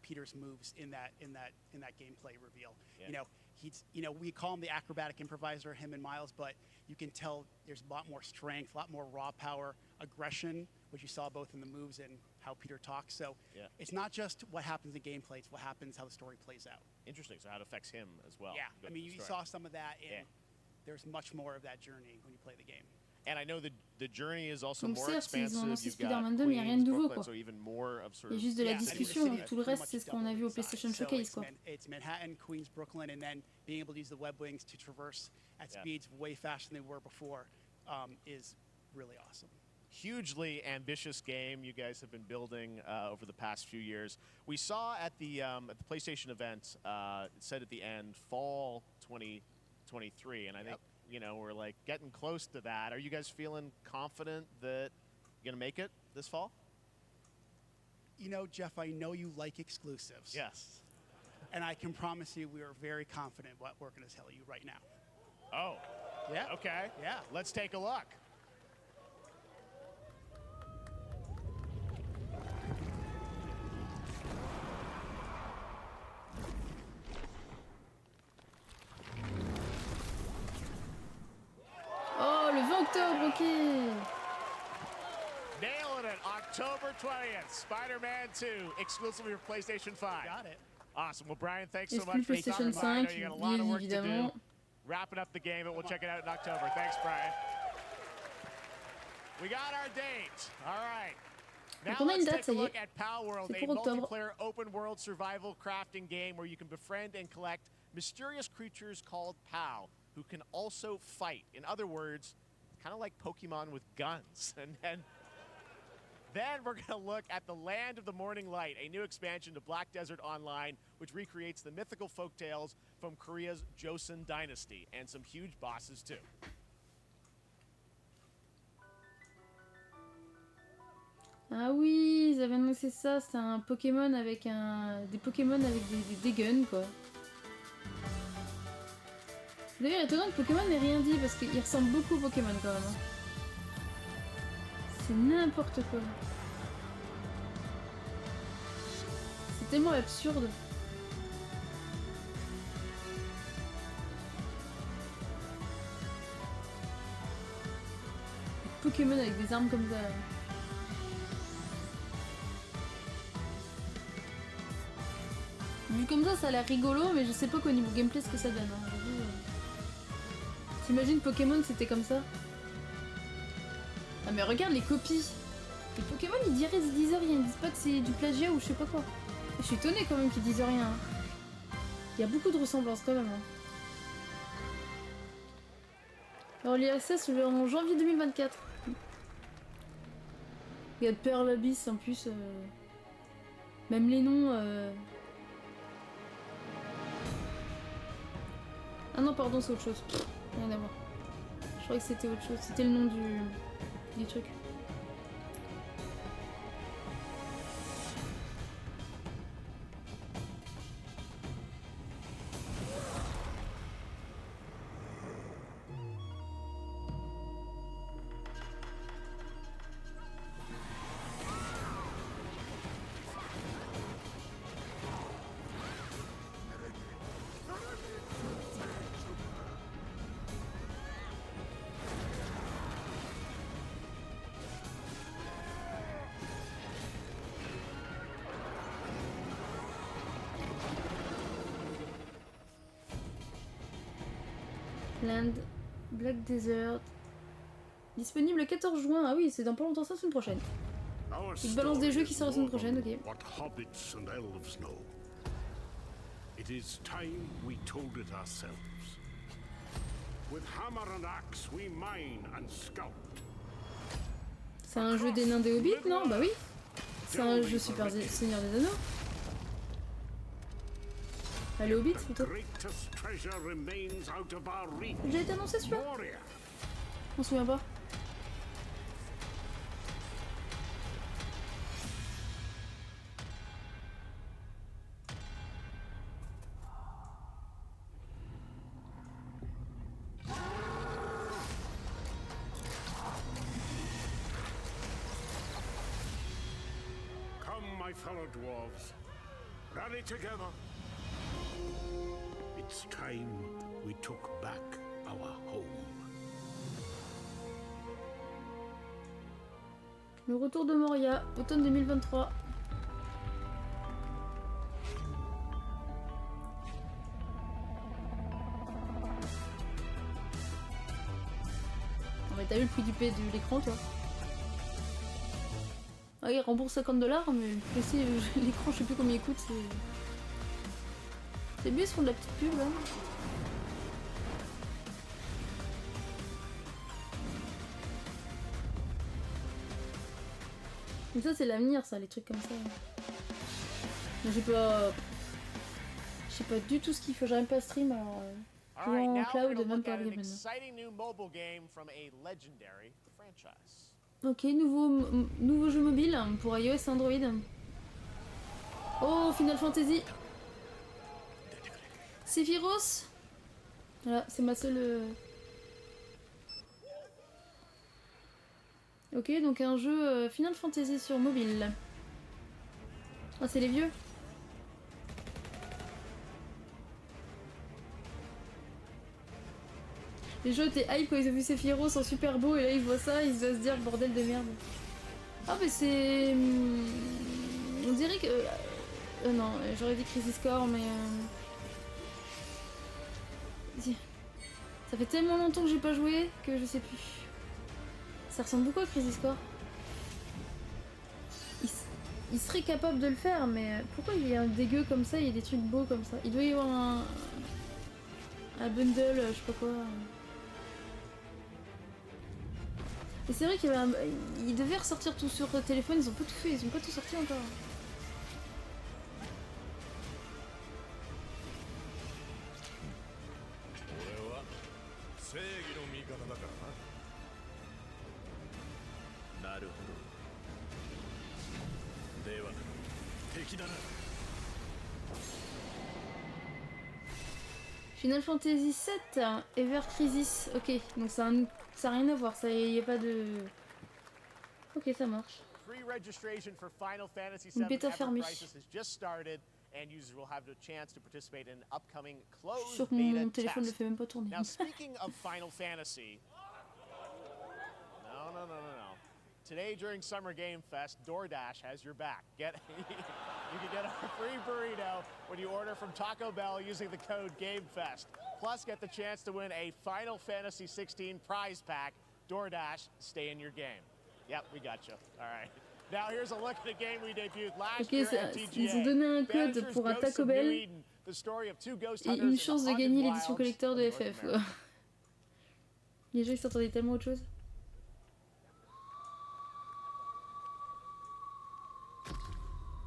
Peter's moves in that gameplay reveal. Yeah. He's, we call him the acrobatic improviser, him and Miles, but you can tell there's a lot more strength, a lot more raw power, aggression, which you saw both in the moves and how Peter talks. So it's not just what happens in gameplay, it's what happens, how the story plays out. Interesting. So how it affects him as well. Yeah, I mean, you saw some of that, and there's much more of that journey when you play the game. And I know the journey is also Donc more certes, ils ont expansive. annoncé You've Spider-Man got 2, mais il n'y a rien de nouveau, Brooklyn, quoi. so even more of sort Il y a of juste de la discussion, tout le reste, c'est ce qu'on a vu au PlayStation Showcase, quoi. It's Manhattan, Queens, Brooklyn, and then being able to use the web wings to traverse at speeds way faster than they were before is really awesome. Hugely ambitious game you guys have been building over the past few years. We saw at the PlayStation event, it said at the end, fall 2023, and I think we're like getting close to that. Are you guys feeling confident that you're gonna make it this fall? Jeff, I know you like exclusives. Yes. And I can promise you we are very confident what we're going to tell you right now. Oh. Yeah. Okay. Yeah. Let's take a look. Ok. Nailing it, October 20th, Spider-Man 2, exclusively for PlayStation 5. Got it. Awesome. Well, Brian, thanks so Exclu much for PlayStation stopping by. I know 5, you got a lot of bien work to do. évidemment. Wrapping up the game, and we'll check it out in October. Thanks, Brian. We got our date. All right. Now Donc on a une let's date, take a ça y look est. at Pal World, C'est a pour octobre. multiplayer open-world survival crafting game where you can befriend and collect mysterious creatures called Pal, who can also fight. In other words, kind of like Pokemon with guns. And then we're going to look at the Land of the Morning Light, a new expansion to Black Desert Online, which recreates the mythical folktales from Korea's Joseon dynasty, and some huge bosses too. Ah oui, ils avaient annoncé ça, c'était un Pokémon avec des Pokémon avec des guns quoi. D'ailleurs, étonnant que Pokémon n'ait rien dit parce qu'il ressemble beaucoup au Pokémon quand même. C'est n'importe quoi. C'est tellement absurde. Des Pokémon avec des armes comme ça. Vu comme ça a l'air rigolo, mais je sais pas qu'au niveau gameplay ce que ça donne. Hein. T'imagines Pokémon c'était comme ça? Ah mais regarde les copies. Les Pokémon ils disent rien, ils disent pas que c'est du plagiat ou je sais pas quoi. Je suis étonnée quand même qu'ils disent rien. Hein. Il y a beaucoup de ressemblances quand même. Hein. Alors l'ISS en janvier 2024. Il y a de Pearl Abyss en plus. Même les noms... Ah non pardon c'est autre chose. Rien à voir. Je croyais que c'était autre chose. C'était le nom du truc. Land, Black Desert. Disponible le 14 juin. Ah oui, c'est dans pas longtemps, ça, la semaine prochaine. Il balance des jeux qui sortent la semaine prochaine, ok. What hobbits and elves know. It is time we told it ourselves. With hammer and axe we mine and scout. C'est un jeu des nains des hobbits, non? Bah oui. C'est un jeu super Seigneur des Anneaux. Allez, Hobbit, plutôt. J'ai été annoncé celui-là. On se souvient pas. Come, my fellow dwarves. Rally together. It's time we took back our home. Le retour de Moria, automne 2023. Non mais t'as vu le prix de l'écran toi? Ah il rembourse 50$, mais le PC, l'écran je sais plus combien il coûte, c'est bien, ils se font de la petite pub là. Mais ça c'est l'avenir ça, les trucs comme ça. Mais j'ai pas... Je sais pas du tout ce qu'il faut, j'arrive pas stream alors... jouer en cloud, même pas game maintenant. Ok, nouveau jeu mobile pour iOS et Android. Oh, Final Fantasy. Sephiroth. Voilà, c'est ma seule... Ok, donc un jeu Final Fantasy sur mobile. Ah, c'est les vieux. Les gens étaient hype quand ils ont vu Sephiroth en super beau et là ils voient ça, ils doivent se dire bordel de merde. Ah mais c'est... On dirait que... non, j'aurais dit Crisis Core mais... Ça fait tellement longtemps que j'ai pas joué que je sais plus. Ça ressemble beaucoup à Crisis Core. Il serait capable de le faire mais pourquoi il y a un dégueu comme ça, il y a des trucs beaux comme ça. Il doit y avoir un bundle, je sais pas quoi. Et c'est vrai qu'il y avait il devait ressortir tout sur téléphone, ils ont pas tout fait, ils ont pas tout sorti encore. Final Fantasy 7 Ever Crisis. Ok, donc ça n'a rien à voir, ça y a pas de... Ok, ça marche. Une bêta fermée. Sur mon téléphone ne fait même pas tourner. Now, speaking of Final Fantasy, no. Today during Summer Game Fest, DoorDash has your back. You can get a free burrito when you order from Taco Bell using the code GameFest. Plus, get the chance to win a Final Fantasy 16 prize pack. DoorDash, stay in your game. Yep, we got you. All right. Now here's a look at the game we debuted last year at TGA. Ils ont donné un code pour un Taco Bell et une chance de gagner l'édition collector de FF. Les gens ils s'attendaient tellement à autre chose.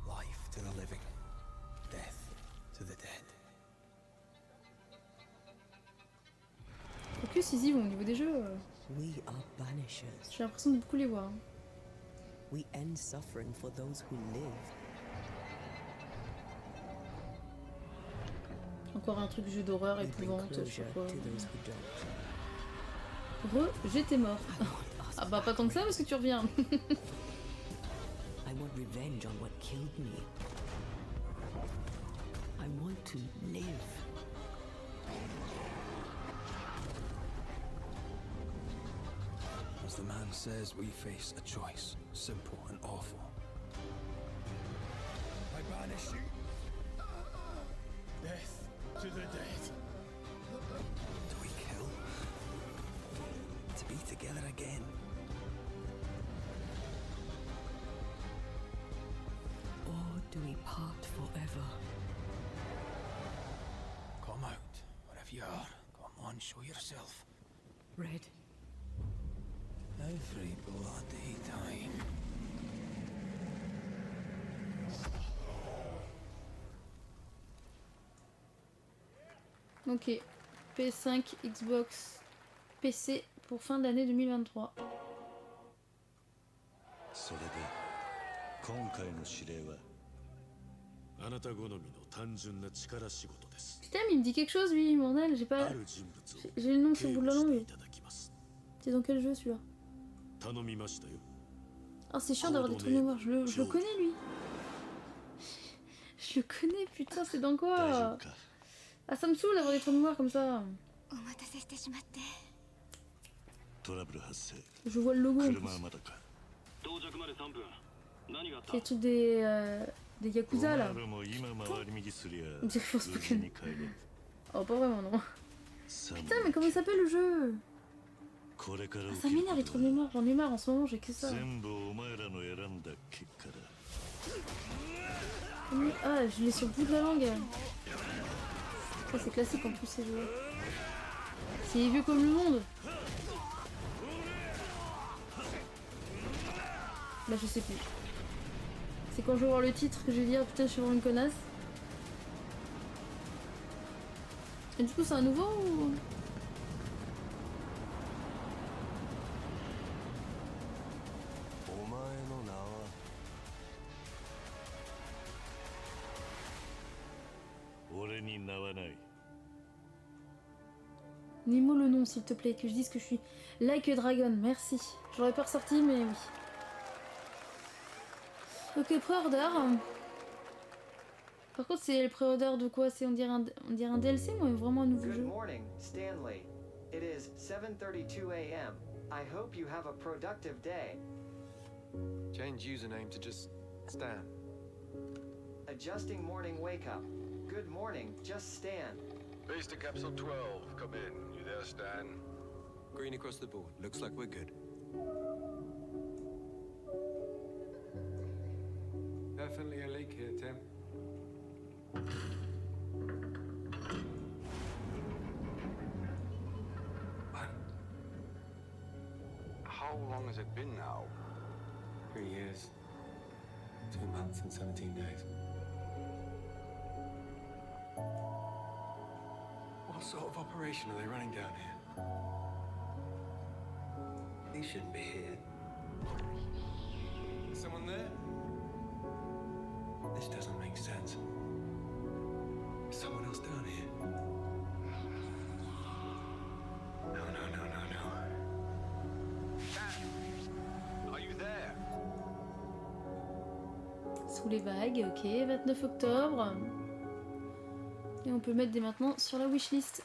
Life to the living, death to the dead. Focus, ils y vont au niveau des jeux. We are banishers. J'ai l'impression de beaucoup les voir. We end suffering for those who live. Encore un truc jeu d'horreur épouvante, je sais pas quoi. J'étais mort. Ah bah pas tant que ça parce que tu reviens. I want revenge on what killed me. I want to live. As the man says, we face a choice, simple and awful. I banish you. Death to the dead. Do we kill? To be together again? Or do we part forever? Come out, wherever you are. Come on, show yourself. Red. Every bloody time. Ok, PS5, Xbox, PC pour fin d'année 2023. Putain, mais il me dit quelque chose lui, bordel, j'ai pas... J'ai le nom sur le bout de la langue. C'est dans quel jeu celui-là? Oh, c'est chiant d'avoir des trous de mémoire, je le connais lui. Je le connais, putain, c'est dans quoi? Ah, ça me saoule d'avoir des trous de mémoire comme ça. Je vois le logo en plus. C'est les trucs des Yakuza là. On dirait Forspoken. Oh, pas vraiment, non. Putain, mais comment il s'appelle le jeu? Ah, ça m'énerve les trous de mémoire, j'en ai marre en ce moment, j'ai que ça. Ah, je l'ai sur le bout de la langue. Oh, c'est classique en plus ces jeux. C'est vieux comme le monde. Bah je sais plus. C'est quand je vais voir le titre que je vais dire putain je suis vraiment une connasse. Et du coup c'est un nouveau ou... Dis-moi le nom s'il te plaît, que je dise que je suis Like a Dragon, merci. J'aurais pas ressorti mais oui. Ok, pré-order. Par contre c'est le pré-order de quoi? C'est on dirait un DLC ou vraiment un nouveau jeu? It is 7:32 a.m. I hope you have a productive day. Change username to just Stan. Adjusting morning wake up. Good morning, just Stan. Base to capsule 12. Come in. You there, Stan? Green across the board. Looks like we're good. Definitely a leak here, Tim. How long has it been now? 3 years. 2 months and 17 days. What sort of operation are they running down here? He shouldn't be here. Someone there? This doesn't make sense. Is someone else down here? No. Are you there? Sous les vagues, ok, 29 octobre. Et on peut mettre dès maintenant sur la wishlist.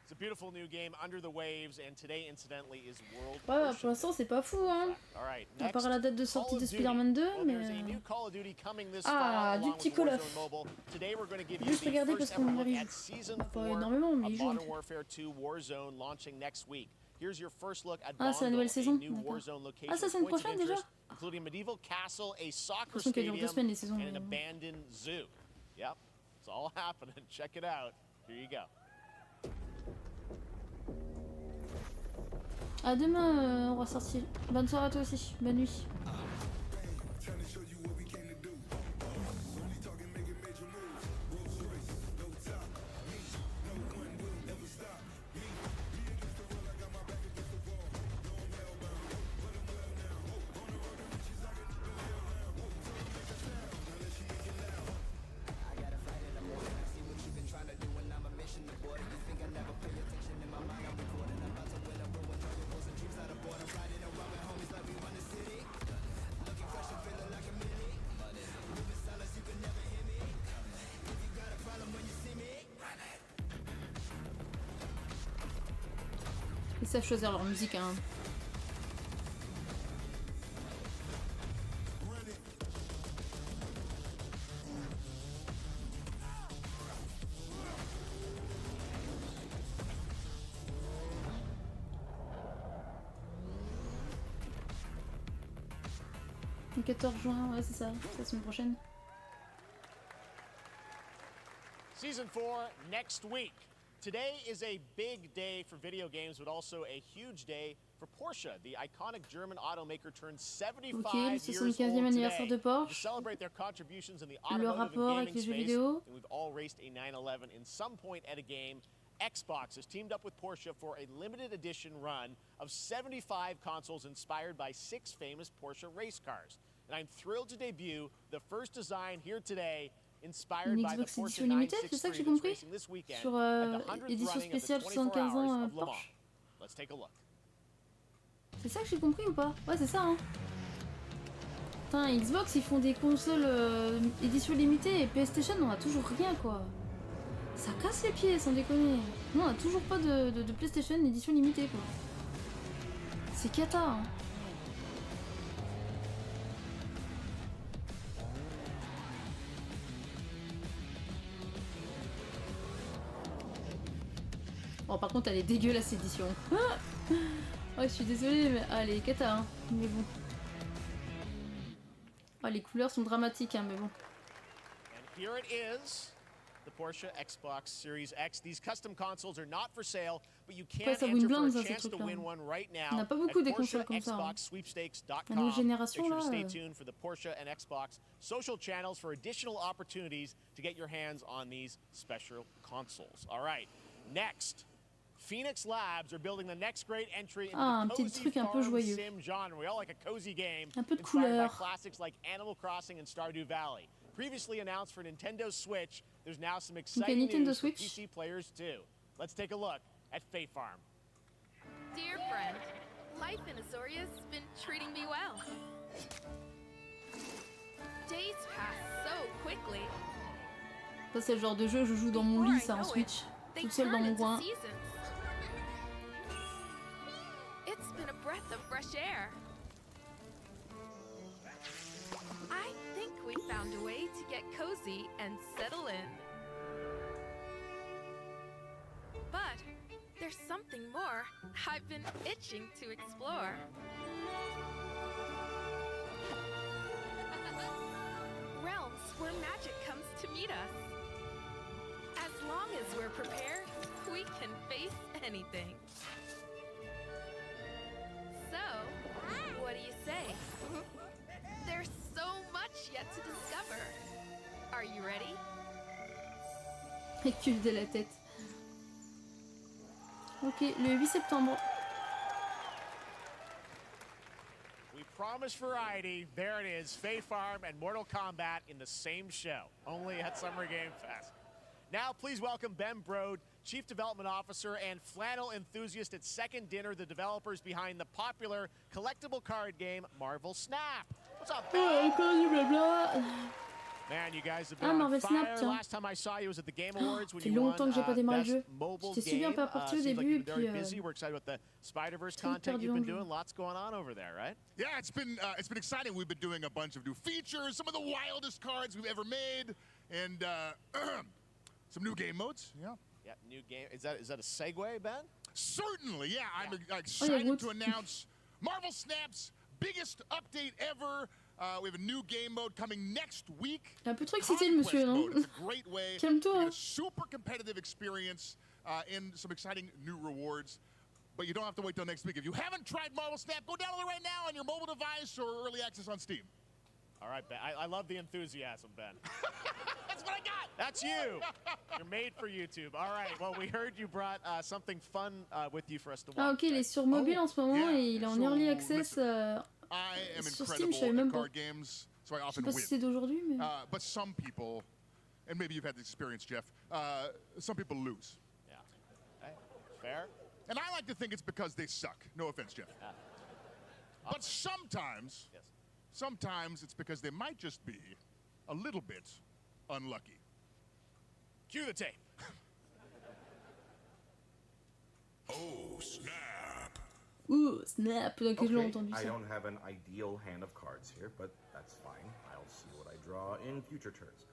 It's a beautiful new game, Under the Waves, and today, incidentally, is World Ouais, Ocean. pour l'instant, c'est pas fou, hein. All right, À part la date de sortie de Spider-Man 2, mais... Ah, du petit Call of. Juste regarder parce qu'on arrive pas énormément, mais il joue un peu. Ah, c'est la nouvelle saison. Ah, ça, c'est une prochaine déjà. J'ai l'impression qu'elle dure 2 semaines les saisons. And an abandoned zoo. Yep, it's all happening. Check it out. Here you go. À demain, on va sortir. Bonne soirée à toi aussi. Bonne nuit. Ils savent choisir leur musique, hein. Le 14 juin, ouais c'est ça, la semaine prochaine. Season 4 next week. Today is a big day for video games, but also a huge day for Porsche. The iconic German automaker turned 75 le 75e anniversaire de Porsche. To celebrate their contributions in the Le automotive rapport and avec gaming les jeux space. vidéo. And we've all raced a 911 in some point at a game. Xbox has teamed up with Porsche for a limited edition run of 75 consoles inspired by 6 famous Porsche race cars. And I'm thrilled to debut the first design here today. Une Xbox édition limitée, c'est ça que j'ai compris? Sur édition spéciale 75 ans Porsche. C'est ça que j'ai compris ou pas? Ouais, c'est ça, hein. Putain, Xbox, ils font des consoles édition limitée et PlayStation, on a toujours rien, quoi. Ça casse les pieds, sans déconner. Non, on a toujours pas de PlayStation édition limitée, quoi. C'est cata, hein. Bon, par contre, elle est dégueulasse, cette édition. Oh, je suis désolée, mais elle est cata, hein. Mais bon. Oh, les couleurs sont dramatiques, hein, mais bon. And here it is, the Porsche Xbox Series X. These custom consoles are not for sale, but you can enter for a chance to win one right now. On n'a pas beaucoup des consoles comme ça. Hein. La nouvelle génération, là. Stay tuned for the Porsche and Xbox social channels for additional opportunities to get your hands on these special consoles. All right, next. Phoenix Labs are building the next great entry into the cozy farm sim genre. We all like a cozy game inspired by classics like Animal Crossing and Stardew Valley. Previously announced for Nintendo Switch, there's now some exciting news for PC players too. Let's take a look at Fae Farm. Dear friend, life in Azoria's been treating me well. Days pass so quickly. Ça c'est le genre de jeu que je joue dans mon lit, ça en Switch. toute seule dans mon coin. It's been a breath of fresh air. I think we found a way to get cozy and settle in. But there's something more I've been itching to explore. Realms where magic comes to meet us. As long as we're prepared, we can face anything. So, what do you say? There's so much yet to discover. Are you ready? Recule de la tête. Ok, le 8 septembre. We promised variety. There it is, Fae Farm and Mortal Kombat in the same show, only at Summer Game Fest. Now, please welcome Ben Brode, Chief Development Officer and flannel enthusiast at Second Dinner, the developers behind the popular collectible card game Marvel Snap. What's up, Ben? Man, you guys have been on fire. Last time I saw you was at the Game Awards when you won Best Mobile Game. Seems like you've been very busy. We're excited about the Spider-Verse content you've been doing. Lots going on over there, right? Yeah, it's been exciting. We've been doing a bunch of new features, some of the wildest cards we've ever made, and some new game modes. Yeah. Yeah, new game. Is that a segue, Ben? Certainly. Yeah, I'm excited to announce Marvel Snap's biggest update ever. We have a new game mode coming next week. Un peu trop excité le monsieur, non? It's a great way to get a super competitive experience and some exciting new rewards. But you don't have to wait till next week. If you haven't tried Marvel Snap, go download it right now on your mobile device or early access on Steam. All right, Ben. I love the enthusiasm, Ben. That's what I got. That's you. You're made for YouTube. All right. Well, we heard you brought something fun with you for us to watch. Ah ok, il est sur mobile en ce moment et il est en early access. I am sur Steam, je savais incredible même at pas. card games, so I Je sais often pas si win. c'est d'aujourd'hui, mais. But some people, and maybe you've had this experience, Jeff, some people lose. Yeah. Hey, fair. And I like to think it's because they suck. No offense, Jeff. But sometimes, sometimes it's because they might just be a little bit unlucky. Cue the tape. Oh, snap. Ouh, snap, donc je l'ai entendu I ça. don't have an ideal hand of cards here, but that's fine. I'll see what I draw in future turns.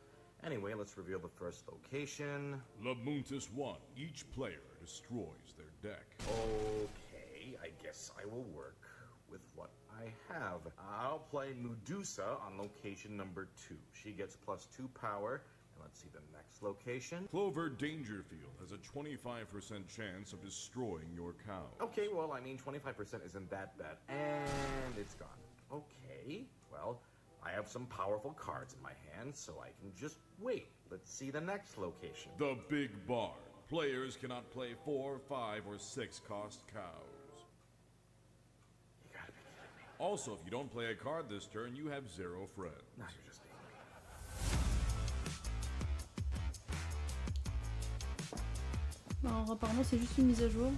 Anyway, let's reveal the first location. Lamuntis 1. Each player destroys their deck. Okay, I guess I will work with what I have. I'll play Medusa on location number 2. She gets +2 power. And let's see the next location. Clover Dangerfield has a 25% chance of destroying your cow. Okay, well, I mean, 25% isn't that bad. And it's gone. Okay, well, I have some powerful cards in my hand, so I can just wait. Let's see the next location. The Big Barn. Players cannot play 4, 5, or 6 cost cows. You gotta be kidding me. Also, if you don't play a card this turn, you have 0 friends. Now you're just Alors, apparemment, c'est juste une mise à jour.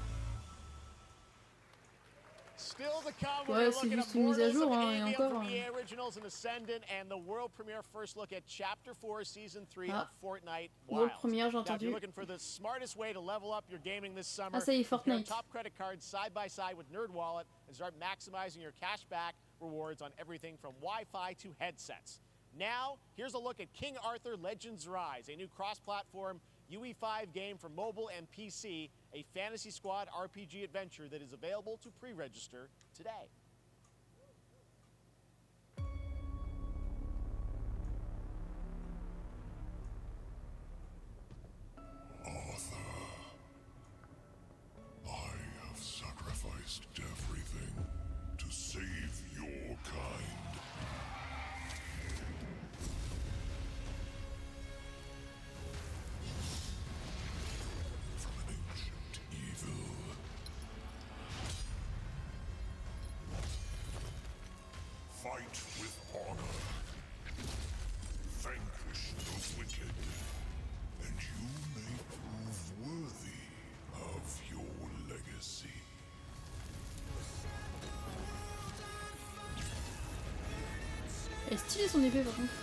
Still to come, Ouais, we're c'est looking juste at une mise à Mortals jour, of hein, et Avium encore. from EA Originals and Ascendant, and the world premiere first look at Chapter 4, Season 3 of Fortnite World Wilds. premiere, j'ai Now, if entendu. you're looking for the smartest way to level up your gaming this summer, Ah, ça y est, compare Fortnite. top credit cards side by side with NerdWallet and start maximizing your cashback rewards on everything from Wi-Fi to headsets. Now, here's a look at King Arthur Legends Rise, a new cross-platform UE5 game for mobile and PC, a Fantasy Squad RPG adventure that is available to pre-register today. I have sacrificed everything to save your kind. From an ancient evil. Fight with honor. Vanquish the wicked. And you may prove worthy of your legacy. Elle est stylée son épée par contre.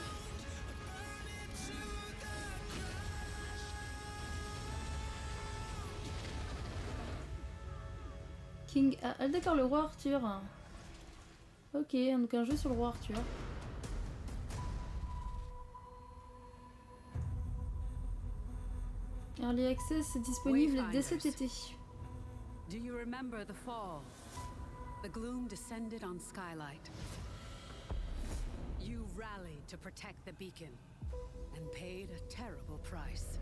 King... Ah d'accord, le roi Arthur. Ok, donc un jeu sur le roi Arthur. Early Access est disponible dès cet été. Do you remember the fall? The gloom descended on Skylight. You rallied to protect the beacon and paid a terrible price.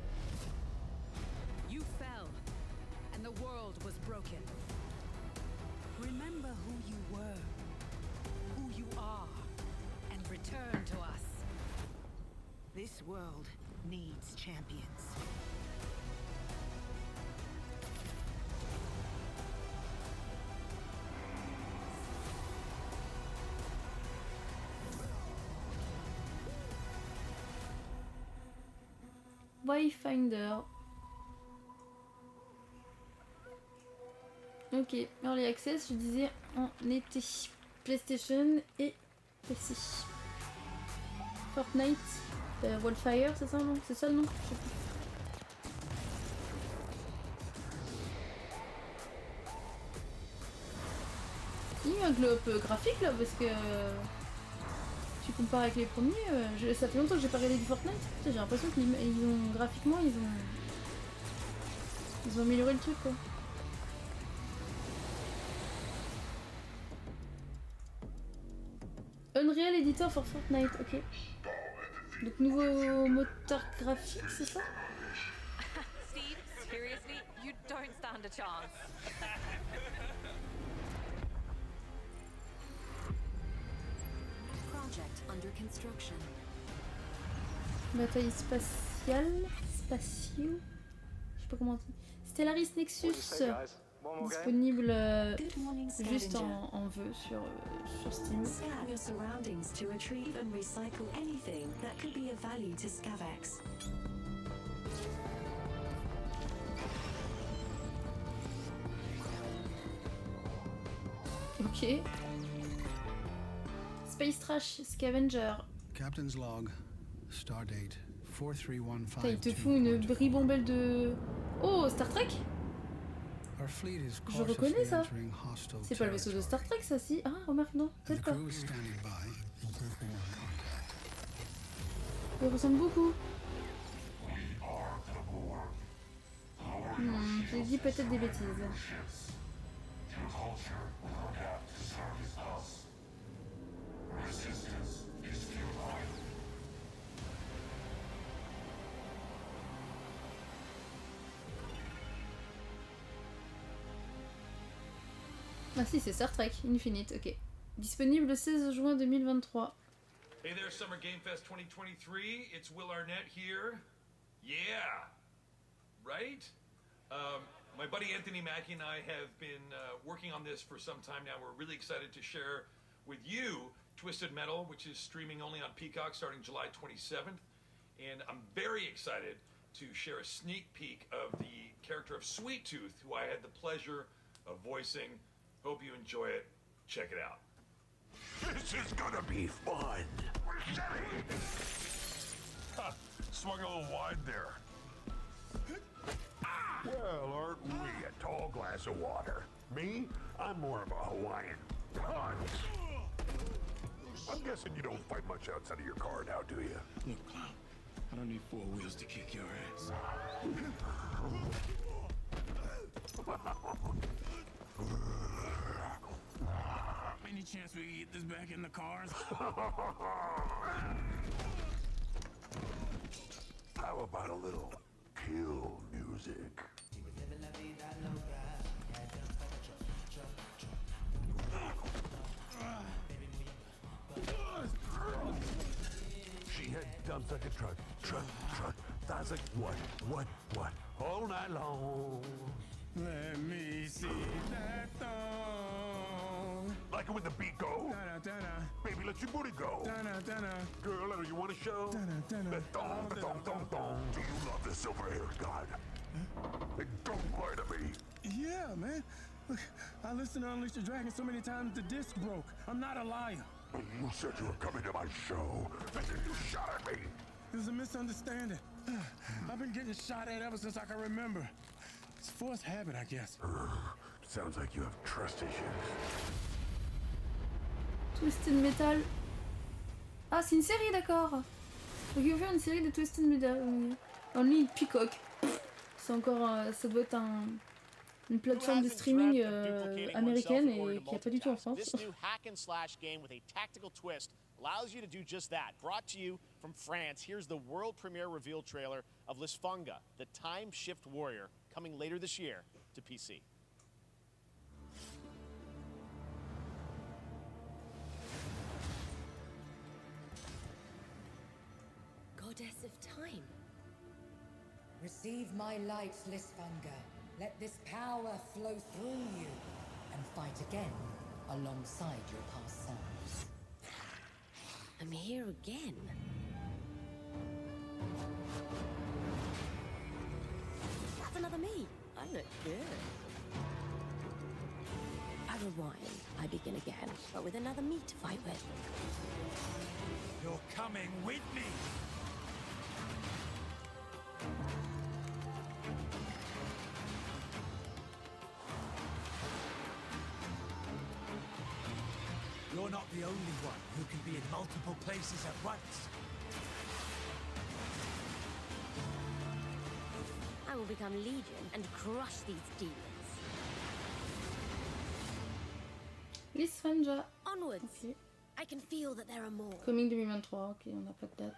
You fell, and the world was broken. Remember who you were, who you are, and return to us. This world needs champions. Wayfinder. Ok, Early Access, je disais en été. PlayStation et PC. Fortnite, Wildfire, c'est ça, non? C'est ça le nom? Je sais plus. Il y a eu un glow-up graphique là, parce que tu compares avec les premiers, ça fait longtemps que j'ai pas regardé du Fortnite. J'ai l'impression qu'ils ont graphiquement ils ont amélioré le truc quoi. Unreal Editor for Fortnite, ok. Donc nouveau moteur graphique, c'est ça? Steve, seriously, you don't stand a chance. Project under construction. Bataille spatiale, spatio, je sais pas comment on dit. Stellaris Nexus, disponible juste en vœu sur Steam. Scan your surroundings to retrieve and recycle anything that could be of value to Scavax. Ok. Space Trash Scavenger. Captain's log, stardate 4315. Il te fout une bribombelle de... Oh, Star Trek? Je reconnais ça. C'est pas le vaisseau de Star Trek ça, si? Ah, remarque, non, peut-être pas. Il ressemble beaucoup. J'ai dit peut-être des bêtises. Ah si, c'est Star Trek, Infinite, ok. Disponible le 16 juin 2023. Hey there, Summer Game Fest 2023. It's Will Arnett here. Yeah, right? My buddy Anthony Mackie and I have been working on this for some time now. We're really excited to share with you Twisted Metal, which is streaming only on Peacock starting July 27th. And I'm very excited to share a sneak peek of the character of Sweet Tooth, who I had the pleasure of voicing. Hope you enjoy it. Check it out. This is gonna be fun. Swung a little wide there. Well, aren't we a tall glass of water? Me? I'm more of a Hawaiian punch. I'm guessing you don't fight much outside of your car now, do you? Look, Clown, I don't need four wheels to kick your ass. Any chance we can get this back in the cars? How about a little kill music? She had dumps like a truck. That's like what? All night long. Let me see that thong. Like it when the beat go? Baby, let your booty go. Girl, you want to show? The thong. Do you love the silver-haired god? Huh? Don't lie to me. Yeah, man. Look, I listened to Unleash the Dragon so many times the disc broke. I'm not a liar. You said you were coming to my show, and then you shot at me. It was a misunderstanding. I've been getting shot at ever since I can remember. It's forced habit, I guess. Sounds like you have trust issues. Twisted Metal. Ah, c'est une série, d'accord. Donc, ils vont faire une série de Twisted Metal. Only Peacock. C'est encore. Ça doit être une plateforme de streaming américaine et qui a pas du tout en France. This new hack and slash game with a tactical twist allows you to do just that. Brought to you from France, here's the world premiere reveal trailer of Lisfunga, the time shift warrior, coming later this year to PC. Goddess of time. Receive my light, Lisfunga. Let this power flow through you and fight again alongside your past selves. I'm here again. That's another me. I look good. I rewind. I begin again, but with another me to fight with. You're coming with me! You're not the only one who can be in multiple places at once. I will become Legion and crush these demons. Lisfunga. Onwards. Okay. I can feel that there are more. Coming 2023, ok, on n'a pas de date.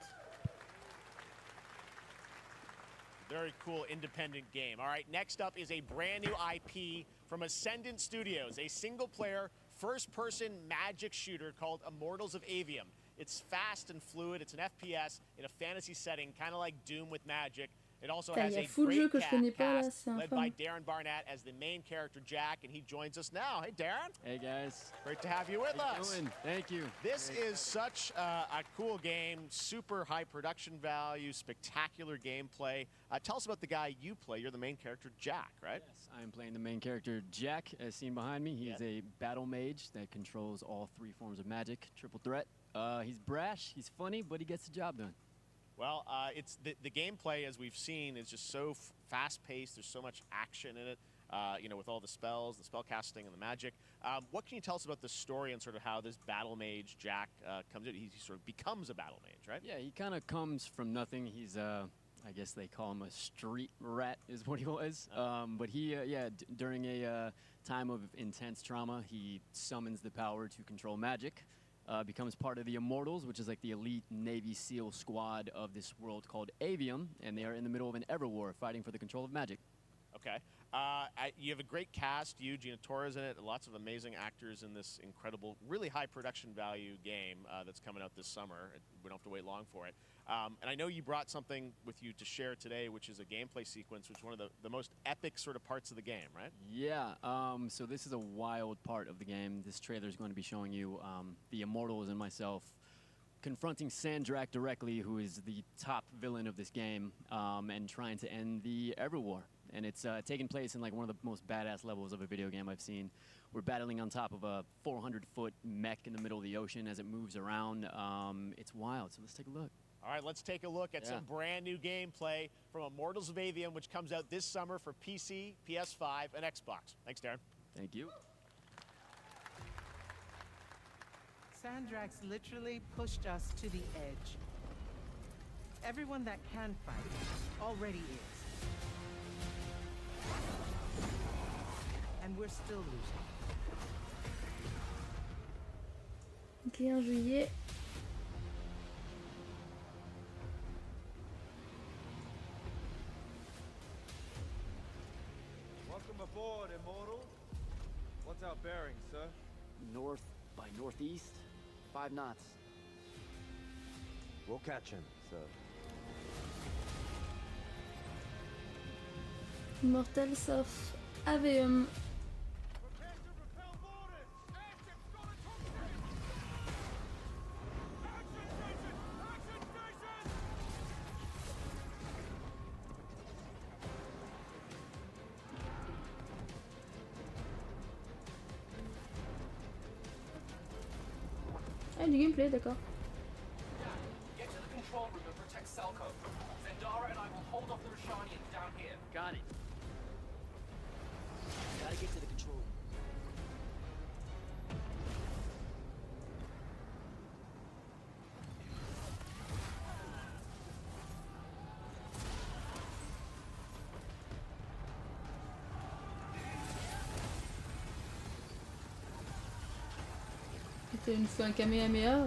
Very cool independent game. All right, next up is a brand new IP from Ascendant Studios, a single-player, first-person magic shooter called Immortals of Avium. It's fast and fluid. It's an FPS in a fantasy setting, kind of like Doom with magic. It also has a great cast led by Darren Barnett as the main character, Jack, and he joins us now. Hey, Darren. Hey, guys. Great to have you with us. Doing? Thank you. This is such a cool game, super high production value, spectacular gameplay. Tell us about the guy you play. You're the main character, Jack, right? Yes, I'm playing the main character, Jack, as seen behind me. He's a battle mage that controls all three forms of magic, triple threat. He's brash, he's funny, but he gets the job done. Well, it's the gameplay, as we've seen, is just so fast-paced. There's so much action in it, you know, with all the spells, the spell casting, and the magic. What can you tell us about the story and sort of how this battle mage, Jack, comes in? He sort of becomes a battle mage, right? Yeah, he kind of comes from nothing. He's, I guess they call him a street rat is what he was. But he, during a time of intense trauma, he summons the power to control magic. Becomes part of the Immortals, which is like the elite Navy SEAL squad of this world called Avium, and they are in the middle of an ever war fighting for the control of magic. Okay. You have a great cast. You, Gina Torres in it. Lots of amazing actors in this incredible, really high production value game that's coming out this summer. We don't have to wait long for it. And I know you brought something with you to share today, which is a gameplay sequence, which is one of the most epic sort of parts of the game, right? Yeah. So this is a wild part of the game. This trailer is going to be showing you the Immortals and myself confronting Sandrak directly, who is the top villain of this game, and trying to end the Ever War. And it's taking place in like one of the most badass levels of a video game I've seen. We're battling on top of a 400-foot mech in the middle of the ocean as it moves around. It's wild, so let's take a look. All right, let's take a look at some brand new gameplay from Immortals of Avium, which comes out this summer for PC, PS5, and Xbox. Thanks, Darren. Thank you. Sandrax literally pushed us to the edge. Everyone that can fight already is. And we're still losing. Ok, en juillet. Welcome aboard, Immortal. What's our bearing, sir? North by northeast, 5 knots. We'll catch him, sir. Immortals of Avium. Ah, du gameplay, d'accord. Get to the control room and protect Selco. Zendara and I will hold off the Rashanians down here. Got it. Gotta get to the control room. Tu nous fais un Kamehameha.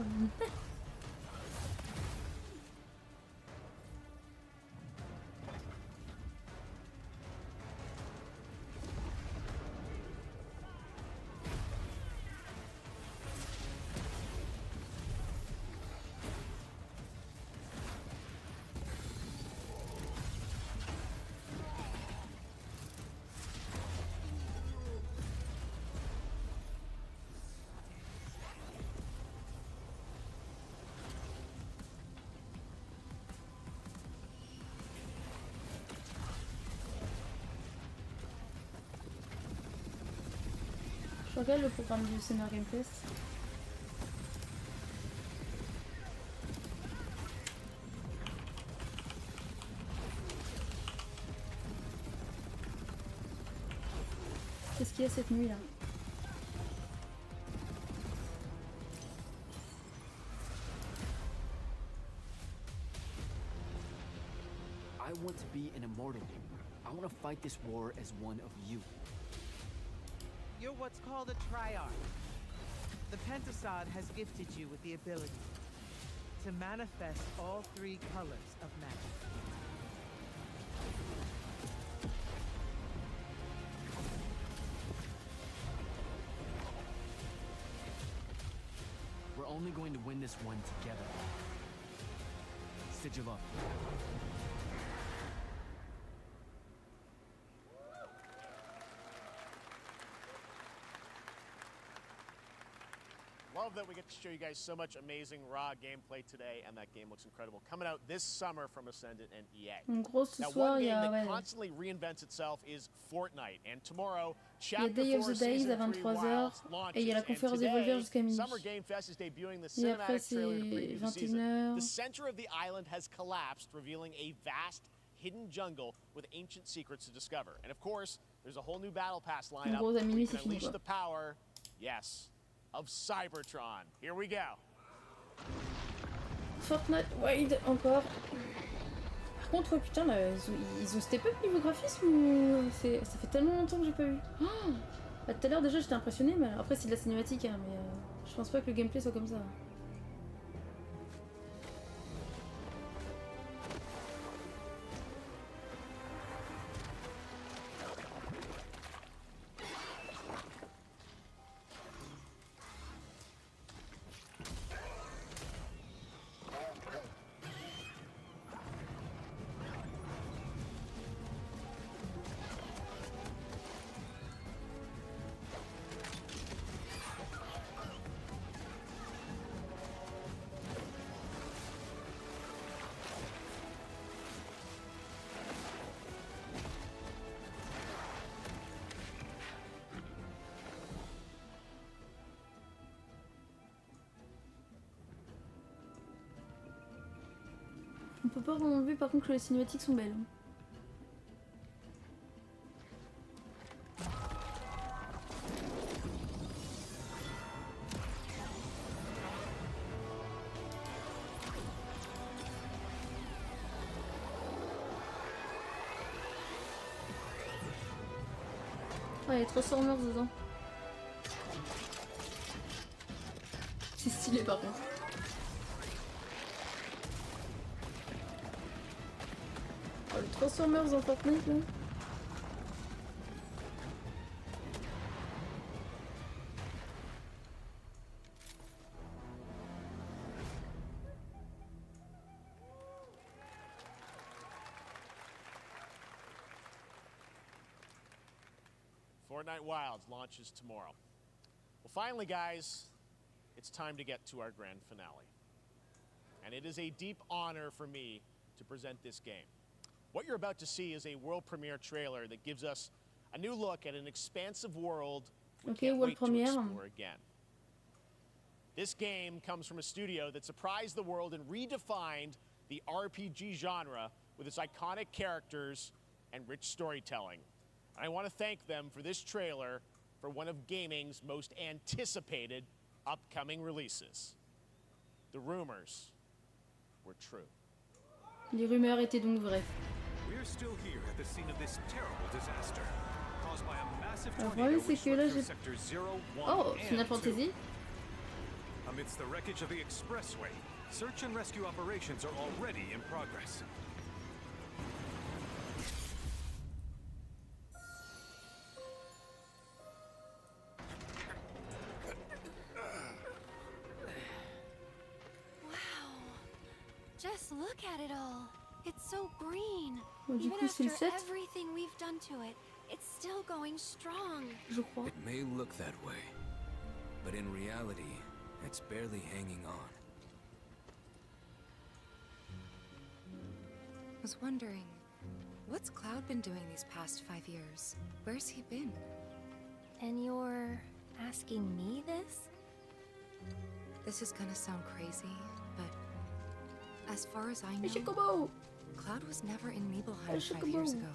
Je regarde le programme du Summer Game Fest. Qu'est-ce qu'il y a cette nuit là? I want to be an immortal. I want to fight this war as one of you. You're what's called a triarch. The Pentasod has gifted you with the ability to manifest all three colors of magic. We're only going to win this one together. Sigil up. Love that we get to show you guys so much amazing raw gameplay today, and that game looks incredible. Coming out this summer from Ascendant and EA. En gros, ce Now, soir, one il y game a that ouais, constantly reinvents itself is Fortnite, and tomorrow, il y a Chapter Day of 4 the Days à Season 3 23h Wilds et il y a la launches, and conférence des Volvers today, jusqu'à minuit. Summer Game Fest is debuting the Et après cinematic trailer to c'est preview the season. 21h. The center of the island has collapsed, revealing a vast hidden jungle with ancient secrets to discover. And of course, there's a whole new battle pass En lineup gros, à where you minuit can c'est fini unleash quoi. the power, yes, of Cybertron. Here we go. Fortnite Wild encore. Par contre, ouais, putain, là, ils ont step up niveau graphisme ou ça fait tellement longtemps que j'ai pas vu. Oh, bah, tout à l'heure déjà j'étais impressionnée, mais après c'est de la cinématique, hein, mais je pense pas que le gameplay soit comme ça. On peut pas enlever par contre que les cinématiques sont belles. Ouais, il y a Transformers dedans. C'est stylé par contre. Oh, les Transformers en Fortnite là. Fortnite Wilds launches tomorrow. Well, finally, guys, it's time to get to our grand finale. And it is a deep honor for me to present this game. What you're about to see is a world premiere trailer that gives us a new look at an expansive world we can't wait to explore again. This game comes from a studio that surprised the world and redefined the RPG genre with its iconic characters and rich storytelling. And I want to thank them for this trailer for one of gaming's most anticipated upcoming releases. The rumors were true. Les rumeurs étaient donc vraies. We're still here at the scene of this terrible disaster caused by a massive Le tornado problème c'est which que là swept j'ai... through sectors 0, 1, Oh, and Final 2. Fantasy. amidst the wreckage of the expressway. Search and rescue operations are already in progress. Just look at it all. It's so green. Bon, du Even coup, c'est after le 7. everything we've done to it, it's still going strong. Je crois. It may look that way, but in reality, it's barely hanging on. I was wondering, what's Cloud been doing these past 5 years? Where's he been? And you're asking me this? This is gonna sound crazy, but as far as I know, Cloud was never in Nibelheim 5 years ago.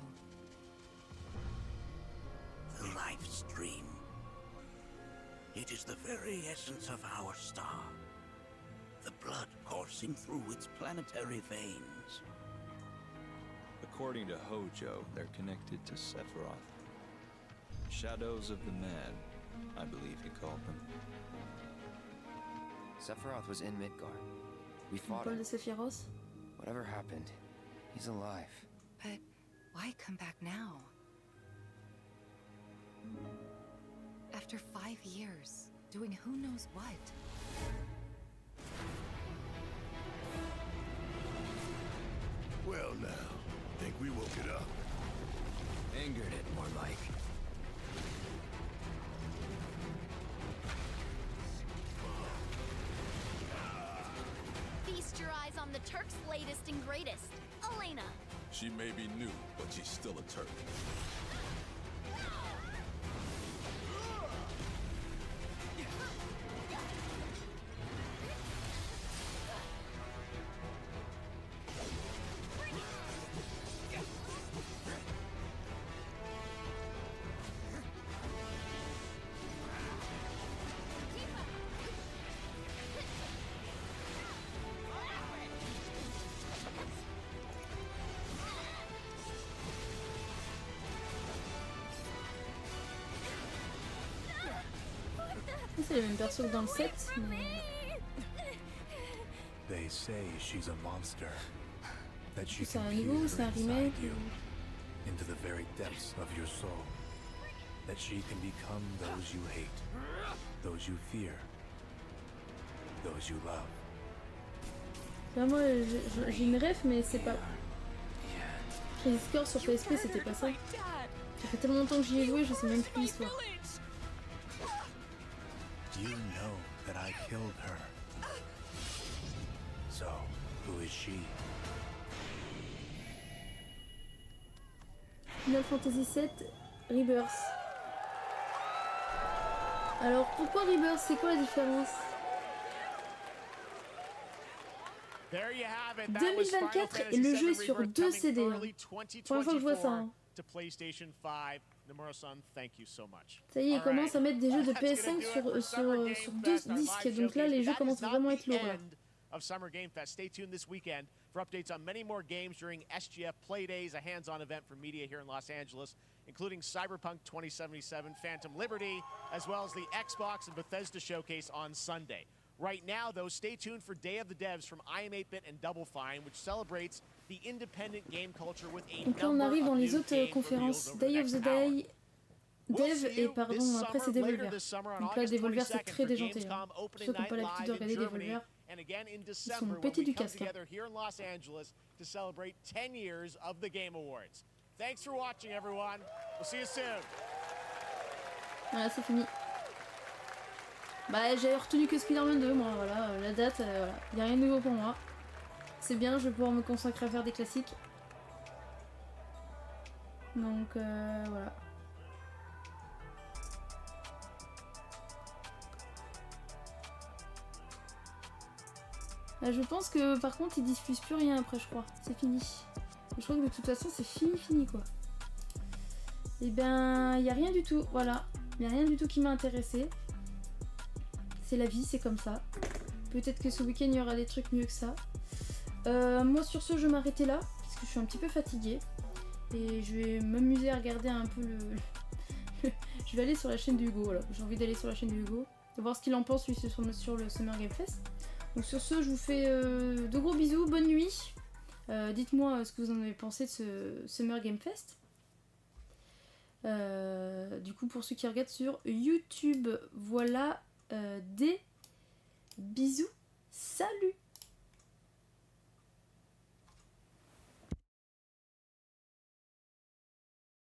The life stream. It is the very essence of our star. The blood coursing through its planetary veins. According to Hojo, they're connected to Sephiroth. Shadows of the Mad, I believe he called them. Sephiroth was in Midgard. We fought Paul him. de Sephiroth. Whatever happened, he's alive. But why come back now? After 5 years, doing who knows what? Well now, think we woke it up. Angered it, more like. Feast your eyes on the Turk's latest and greatest, Elena. She may be new, but she's still a Turk. C'est les mêmes persos que dans le 7, mais... They say she's a monster. That she C'est can un peer nouveau, c'est un inside remake. you, into the very depths of your soul. That she can become those you hate, those you fear, those you love. Là, moi, j'ai une ref, mais c'est pas... Crisis Core sur PSP, c'était pas ça. Ça fait tellement longtemps que j'y ai joué, je sais même plus l'histoire. You know that I killed her. So, who is she? Final Fantasy VII Rebirth. Alors pourquoi Rebirth? C'est quoi la différence? 2024 et le jeu est sur 2 CD. Première fois que je vois ça. Hein. Ça y est, ils commencent à mettre des jeux de PS5 sur 2 disques. Donc là, les jeux commencent vraiment à être lourds. Là. Of Summer Game Fest. Stay tuned this weekend for updates on many more games during SGF Play Days, a hands-on event for media here in Los Angeles, including Cyberpunk 2077, Phantom Liberty, as well as the Xbox and Bethesda showcase on Sunday. Right now, though, stay tuned for Day of the Devs from IM8bit and Double Fine, which celebrates the independent game culture with a Donc là, on arrive dans les autres conférences. Day of the Day, Dev et pardon, après c'est Devolver. Donc là, Devolver c'est très déjanté. Hein. Pour ceux qui n'ont pas l'habitude de regarder Devolver, ils sont pétés du casque. Hein. To celebrate 10 years of the Game Awards. Thanks for watching, everyone. We'll see you soon. Voilà, c'est fini. Bah, j'avais retenu que Spider-Man 2, moi, voilà, la date, voilà. Il n'y a rien de nouveau pour moi. C'est bien, je vais pouvoir me consacrer à faire des classiques. Donc, voilà. Là, je pense que, par contre, ils diffusent plus rien après, je crois. C'est fini. Je crois que de toute façon, c'est fini, quoi. Et ben, il n'y a rien du tout, voilà. Il n'y a rien du tout qui m'a intéressé. C'est la vie, c'est comme ça. Peut-être que ce week-end il y aura des trucs mieux que ça. Moi sur ce je vais m'arrêter là parce que je suis un petit peu fatiguée et je vais m'amuser à regarder un peu le... Je vais aller sur la chaîne de Hugo, voilà. J'ai envie d'aller sur la chaîne de Hugo. de voir ce qu'il en pense lui sur le Summer Game Fest. Donc sur ce, je vous fais de gros bisous, bonne nuit. Dites-moi ce que vous en avez pensé de ce Summer Game Fest. Du coup, pour ceux qui regardent sur YouTube, voilà, des bisous, salut!